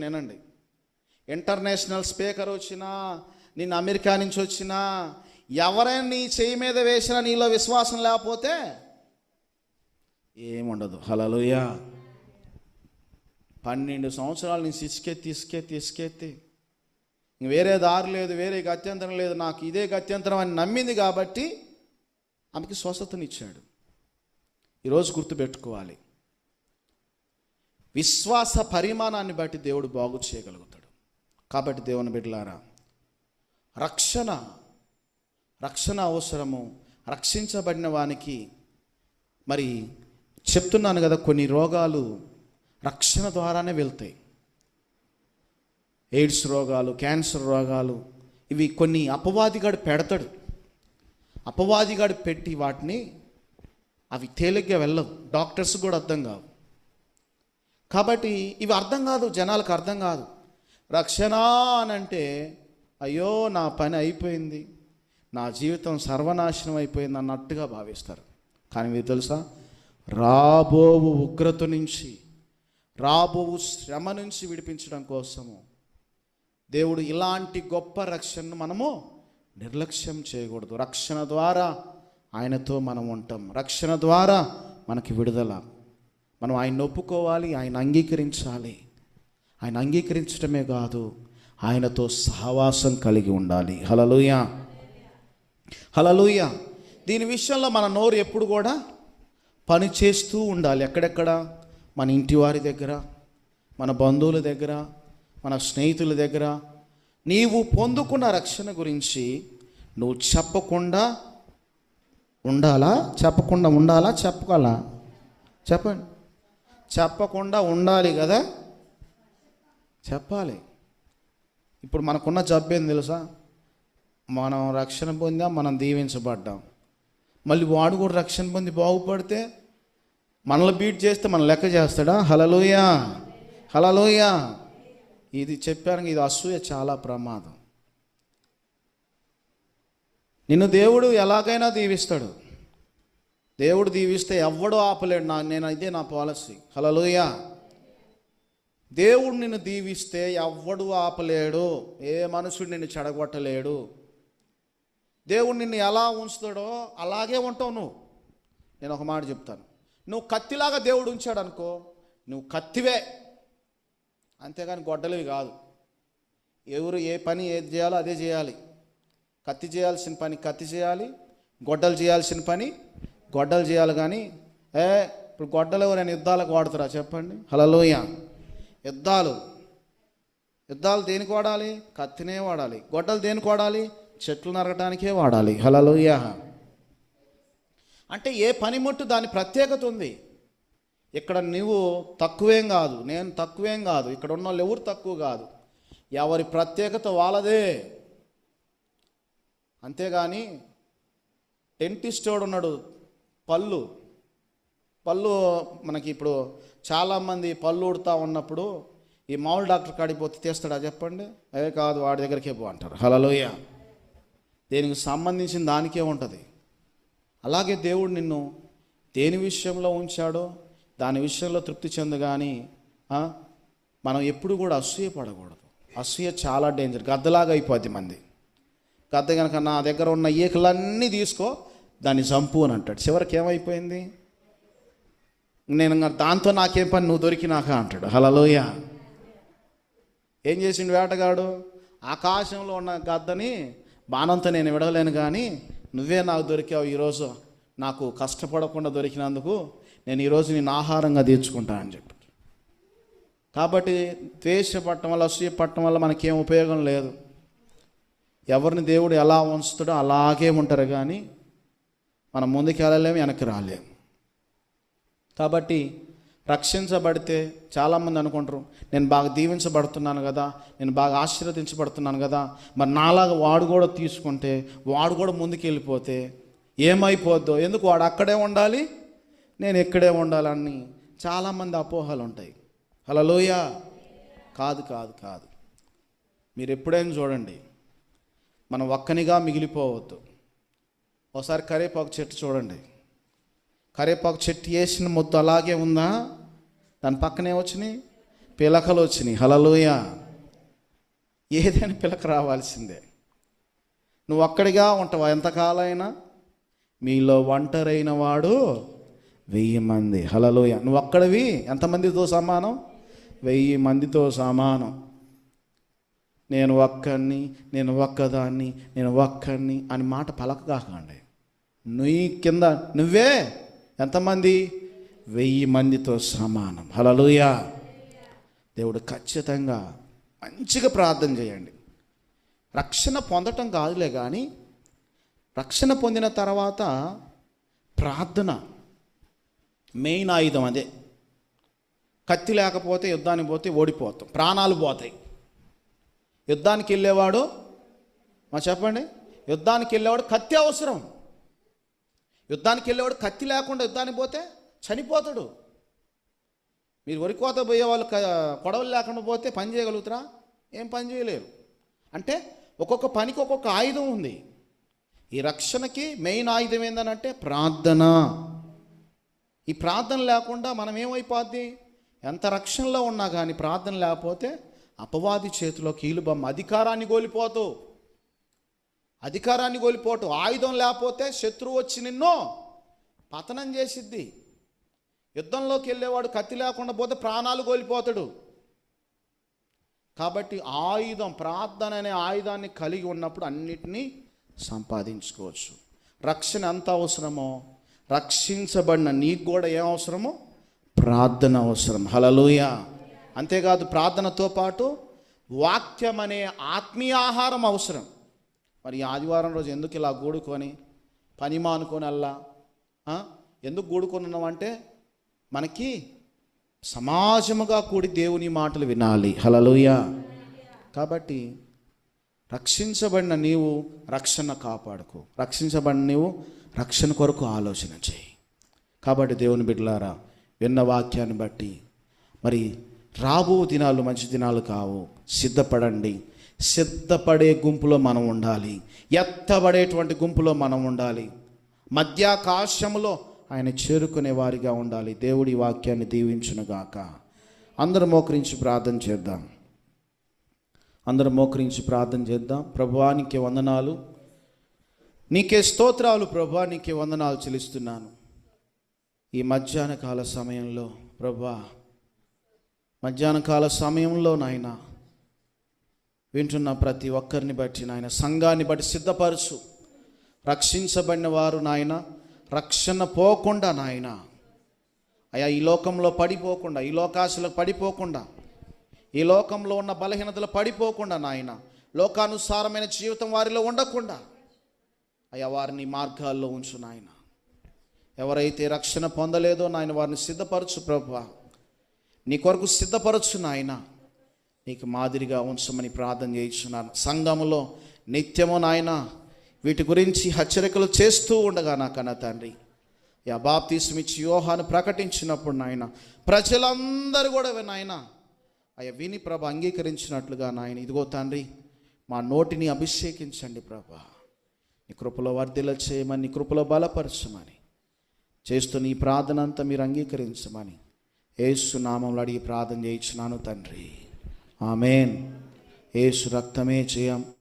నేనండి, ఇంటర్నేషనల్ స్పీకర్ వచ్చినా, నేను అమెరికా నుంచి వచ్చినా, ఎవరైనా నీ చేయి మీద వేసినా నీలో విశ్వాసం లేకపోతే ఏముండదు. హల్లెలూయా. 12 సంవత్సరాలు నేను ఇసుకెత్తి వేరే దారి లేదు, వేరే గత్యంతరం లేదు, నాకు ఇదే గత్యంతరం అని నమ్మింది కాబట్టి ఆమెకి స్వస్థతనిచ్చాడు. ఈరోజు గుర్తుపెట్టుకోవాలి, విశ్వాస పరిమాణాన్ని బట్టి దేవుడు బాగు చేయగలుగుతాడు. కాబట్టి దేవుని బిడ్డలారా, రక్షణ అవసరము. రక్షించబడిన వానికి మరి చెప్తున్నాను కదా, కొన్ని రోగాలు రక్షణ ద్వారానే వెళ్తాయి. ఎయిడ్స్ రోగాలు, క్యాన్సర్ రోగాలు, ఇవి కొన్ని అపవాదిగాడు పెడతాడు. అపవాదిగాడు పెట్టి వాటిని అవి తేలిగ్గా వెళ్ళవు, డాక్టర్స్ కూడా అర్థం కావు. కాబట్టి ఇవి అర్థం కాదు, జనాలకు అర్థం కాదు. రక్షణ అనంటే అయ్యో నా పని అయిపోయింది, నా జీవితం సర్వనాశనం అయిపోయింది అన్నట్టుగా భావిస్తారు. కానీ మీరు తెలుసా, రాబోవు ఉగ్రత నుంచి, రాబోవు శ్రమ నుంచి విడిపించడం కోసము దేవుడు ఇలాంటి గొప్ప రక్షణను మనము నిర్లక్ష్యం చేయకూడదు. రక్షణ ద్వారా ఆయనతో మనం ఉంటాం. రక్షణ ద్వారా మనకి విడుదల. మనం ఆయన ఒప్పుకోవాలి, ఆయన అంగీకరించాలి. ఆయన అంగీకరించడమే కాదు, ఆయనతో సహవాసం కలిగి ఉండాలి. హల్లెలూయా. హల్లెలూయా. దీని విషయంలో మన నోరు ఎప్పుడు కూడా పని చేస్తూ ఉండాలి. ఎక్కడెక్కడ? మన ఇంటి వారి దగ్గర, మన బంధువుల దగ్గర, మన స్నేహితుల దగ్గర. నీవు పొందుకున్న రక్షణ గురించి నువ్వు చెప్పకుండా ఉండాలా? చెప్పాలా? చెప్పండి. చెప్పకుండా ఉండాలి కదా, చెప్పాలి. ఇప్పుడు మనకున్న జబ్బు ఏం తెలుసా? మనం రక్షణ పొందాం, మనం దీవించబడ్డాం. మళ్ళీ వాడు కూడా రక్షణ పొంది బాగుపడితే మనల్ని బీట్ చేస్తే మనం లెక్క చేస్తాడా? హల్లెలూయా. హల్లెలూయా. ఇది చెప్పాను, ఇది అసూయ చాలా ప్రమాదం. నిన్ను దేవుడు ఎలాగైనా దీవిస్తాడు. దేవుడు దీవిస్తే ఎవ్వడూ ఆపలేడు. ఇదే నా పాలసీ. హల్లెలూయా. దేవుడు నిన్ను దీవిస్తే ఎవ్వడు ఆపలేడు. ఏ మనుషుడు నిన్ను చెడగొట్టలేడు. దేవుడు నిన్ను ఎలా ఉంచుతాడో అలాగే ఉంటావు నువ్వు. నేను ఒక మాట చెప్తాను, నువ్వు కత్తిలాగా దేవుడు ఉంచాడు అనుకో, నువ్వు కత్తివే, అంతేగాని గొడ్డలివి కాదు. ఎవరు ఏ పని ఏది చేయాలో అదే చేయాలి. కత్తి చేయాల్సిన పని కత్తి చేయాలి, గొడ్డలు చేయాల్సిన పని గొడ్డలు చేయాలి. కానీ ఇప్పుడు గొడ్డలు ఎవరైనా యుద్ధాలకు వాడుతారా చెప్పండి? హల్లెలూయా. యుద్ధాలు దేనికి వాడాలి? కత్తినే వాడాలి. గొడ్డలు దేనికి వాడాలి? చెట్లు నరకటానికే వాడాలి. హల్లెలూయా. అంటే ఏ పనిముట్టు దాని ప్రత్యేకత ఉంది. ఇక్కడ నువ్వు తక్కువేం కాదు, నేను తక్కువేం కాదు, ఇక్కడ ఉన్న వాళ్ళు ఎవరు తక్కువ కాదు, ఎవరి ప్రత్యేకత వాళ్ళదే. అంతేగాని డెంటిస్ట్ వాడు ఉన్నాడు, పళ్ళు మనకి ఇప్పుడు చాలామంది పళ్ళు ఊడుతూ ఉన్నప్పుడు ఈ మామూలు డాక్టర్ కాడికి పోతే తీస్తాడా చెప్పండి? అదే కాదు, వాడి దగ్గరికే పో అంటారు. హల్లెలూయా. దేనికి సంబంధించిన దానికే ఉంటుంది. అలాగే దేవుడు నిన్ను దేని విషయంలో ఉంచాడో దాని విషయంలో తృప్తి చెందు. కానీ మనం ఎప్పుడు కూడా అసూయ పడకూడదు. అసూయ చాలా డేంజర్. గద్దలాగా అయిపోద్ది మంది. గద్ద కనుక నా దగ్గర ఉన్న ఈకలన్నీ తీసుకో దాన్ని చంపు అని అంటాడు. చివరికి ఏమైపోయింది? నేను దాంతో నాకేం పని, నువ్వు దొరికినాక అంటాడు. హల్లెలూయా. ఏం చేసిండు వేటగాడు? ఆకాశంలో ఉన్న గద్దని బాణంతో నేను విడవలేను, కానీ నువ్వే నాకు దొరికావు ఈరోజు, నాకు కష్టపడకుండా దొరికినందుకు నేను ఈరోజు నేను ఆహారంగా తీర్చుకుంటా అని చెప్పి. కాబట్టి ద్వేషపడటం వల్ల, అసూయపడటం వల్ల మనకేం ఉపయోగం లేదు. ఎవరిని దేవుడు ఎలా ఉంచుతాడో అలాగే ఉంటారు, కానీ మనం ముందుకు వెళ్ళలేము, వెనక్కి రాలేము. కాబట్టి రక్షించబడితే చాలామంది అనుకుంటారు, నేను బాగా దీవించబడుతున్నాను కదా, నేను బాగా ఆశీర్వదించబడుతున్నాను కదా, మరి నాలాగా వాడు కూడా తీసుకుంటే, వాడు కూడా ముందుకు వెళ్ళిపోతే ఏమైపోద్దో, ఎందుకు వాడు అక్కడే ఉండాలి, నేను ఇక్కడే ఉండాలని చాలామంది అపోహలు ఉంటాయి. హల్లెలూయా. కాదు కాదు కాదు. మీరు ఎప్పుడైనా చూడండి, మనం ఒక్కనిగా మిగిలిపోవద్దు. ఒకసారి కరివేపాకు చెట్టు చూడండి. కరివేపాకు చెట్టు వేసిన ముద్దు అలాగే ఉందా? దాని పక్కనే వచ్చినాయి పిలకలు వచ్చినాయి. హల్లెలూయా. ఏదైనా పిలక రావాల్సిందే. నువ్వు ఒక్కడిగా ఉంటావా ఎంతకాలైనా? మీలో ఒంటరైన వాడు 1000 మంది. హల్లెలూయా. నువ్వు ఒక్కడివి ఎంతమందితో సమానం? 1000 మందితో సమానం. నేను ఒక్కడిని, నేను ఒక్కదాన్ని, నేను ఒక్కడిని అని మాట పలకగాకండి. నీ కింద నువ్వే ఎంతమంది? 1000 మందితో సమానం. హల్లెలూయా. దేవుడు ఖచ్చితంగా మంచిగా ప్రార్థన చేయండి. రక్షణ పొందటం కాదులే, కానీ రక్షణ పొందిన తర్వాత ప్రార్థన మెయిన్ ఆయుధం. అదే కత్తి లేకపోతే యుద్ధానికి పోతే ఓడిపోతాం, ప్రాణాలు పోతాయి. యుద్ధానికి వెళ్ళేవాడు చెప్పండి, యుద్ధానికి వెళ్ళేవాడు కత్తి అవసరం. యుద్ధానికి వెళ్ళేవాడు కత్తి లేకుండా యుద్ధానికి పోతే చనిపోతాడు. మీరు వరికోత పోయే వాళ్ళు కొడవలు లేకుండా పోతే పని చేయగలుగుతారా? ఏం పని చేయలేరు. అంటే ఒక్కొక్క పనికి ఒక్కొక్క ఆయుధం ఉంది. ఈ రక్షణకి మెయిన్ ఆయుధం ఏంటంటే ప్రార్థన. ఈ ప్రార్థన లేకుండా మనం ఏమైపోద్ది? ఎంత రక్షణలో ఉన్నా కానీ ప్రార్థన లేకపోతే అపవాది చేతిలో కీలుబొమ్మ, అధికారాన్ని కోల్పోవటం. ఆయుధం లేకపోతే శత్రువు వచ్చి నిన్ను పతనం చేసిద్ది. యుద్ధంలోకి వెళ్ళేవాడు కత్తి లేకుండా పోతే ప్రాణాలు కోల్పోతాడు. కాబట్టి ఆయుధం, ప్రార్థన అనే ఆయుధాన్ని కలిగి ఉన్నప్పుడు అన్నిటినీ సంపాదించుకోవచ్చు. రక్షణ ఎంత అవసరమో, రక్షించబడిన నీకు కూడా ఏం అవసరమో? ప్రార్థన అవసరం. హల్లెలూయా. అంతేకాదు, ప్రార్థనతో పాటు వాక్యం అనే ఆత్మీయ ఆహారం అవసరం. మరి ఆదివారం రోజు ఎందుకు ఇలా గూడుకొని పని మానుకొని అల్లా ఎందుకు గూడుకొని ఉన్నామంటే మనకి సమాజముగా కూడి దేవుని మాటలు వినాలి. హల్లెలూయా. కాబట్టి రక్షించబడిన నీవు రక్షణ కాపాడుకో, రక్షించబడిన నీవు రక్షణ కొరకు ఆలోచన చేయి. కాబట్టి దేవుని బిడ్డలారా, విన్న వాక్యాన్ని బట్టి మరి రాబో దినాలు మంచి దినాలు కావు. సిద్ధపడండి. సిద్ధపడే గుంపులో మనం ఉండాలి. ఎత్తబడేటువంటి గుంపులో మనం ఉండాలి. మధ్యాకాశములో ఆయన చేరుకునే వారిగా ఉండాలి. దేవుడి వాక్యాన్ని దీవించునుగాక. అందరూ మోకరించి ప్రార్థన చేద్దాం. ప్రభువా నీకే వందనాలు, నీకే స్తోత్రాలు. ప్రభువా నీకే వందనాలు చెల్లిస్తున్నాను. ఈ మధ్యాహ్న కాల సమయంలో ప్రభువా, మధ్యాహ్న కాల సమయంలో నాయనా వింటున్న ప్రతి ఒక్కరిని బట్టి నాయన, సంఘాన్ని బట్టి సిద్ధపరచు. రక్షించబడిన వారు నాయన రక్షణ పోకుండా నాయన, అయ్యా ఈ లోకంలో పడిపోకుండా, ఈ లోకాశలకు పడిపోకుండా, ఈ లోకంలో ఉన్న బలహీనతలు పడిపోకుండా నాయన, లోకానుసారమైన జీవితం వారిలో ఉండకుండా అయ్యా వారిని మార్గాల్లో ఉంచు నాయన. ఎవరైతే రక్షణ పొందలేదో నాయన వారిని సిద్ధపరచు ప్రభువా, నీ కొరకు సిద్ధపరచు నాయన. నీకు మాదిరిగా ఉంచమని ప్రార్థన చేయించున్నాను. సంఘములో నిత్యము నాయన వీటి గురించి హెచ్చరికలు చేస్తూ ఉండగా నా కన్న తండ్రి, యా బాప్తిస్మం ఇచ్చి యోహాను ప్రకటించినప్పుడు నాయన ప్రజలందరూ కూడా నాయన అయ్యా విని ప్రభ అంగీకరించినట్లుగా నాయన, ఇదిగో తండ్రి మా నోటిని అభిషేకించండి ప్రభా, నీ కృపలో వర్ధిల్ల చేయమని, నీ కృపలో బలపరచమని చేస్తున్న ఈ ప్రార్థన అంతా మీరు అంగీకరించమని యేసు నామములో అడిగి ప్రార్థన చేయించున్నాను తండ్రి. ఆమేన్. యేసు రక్తమే జయం.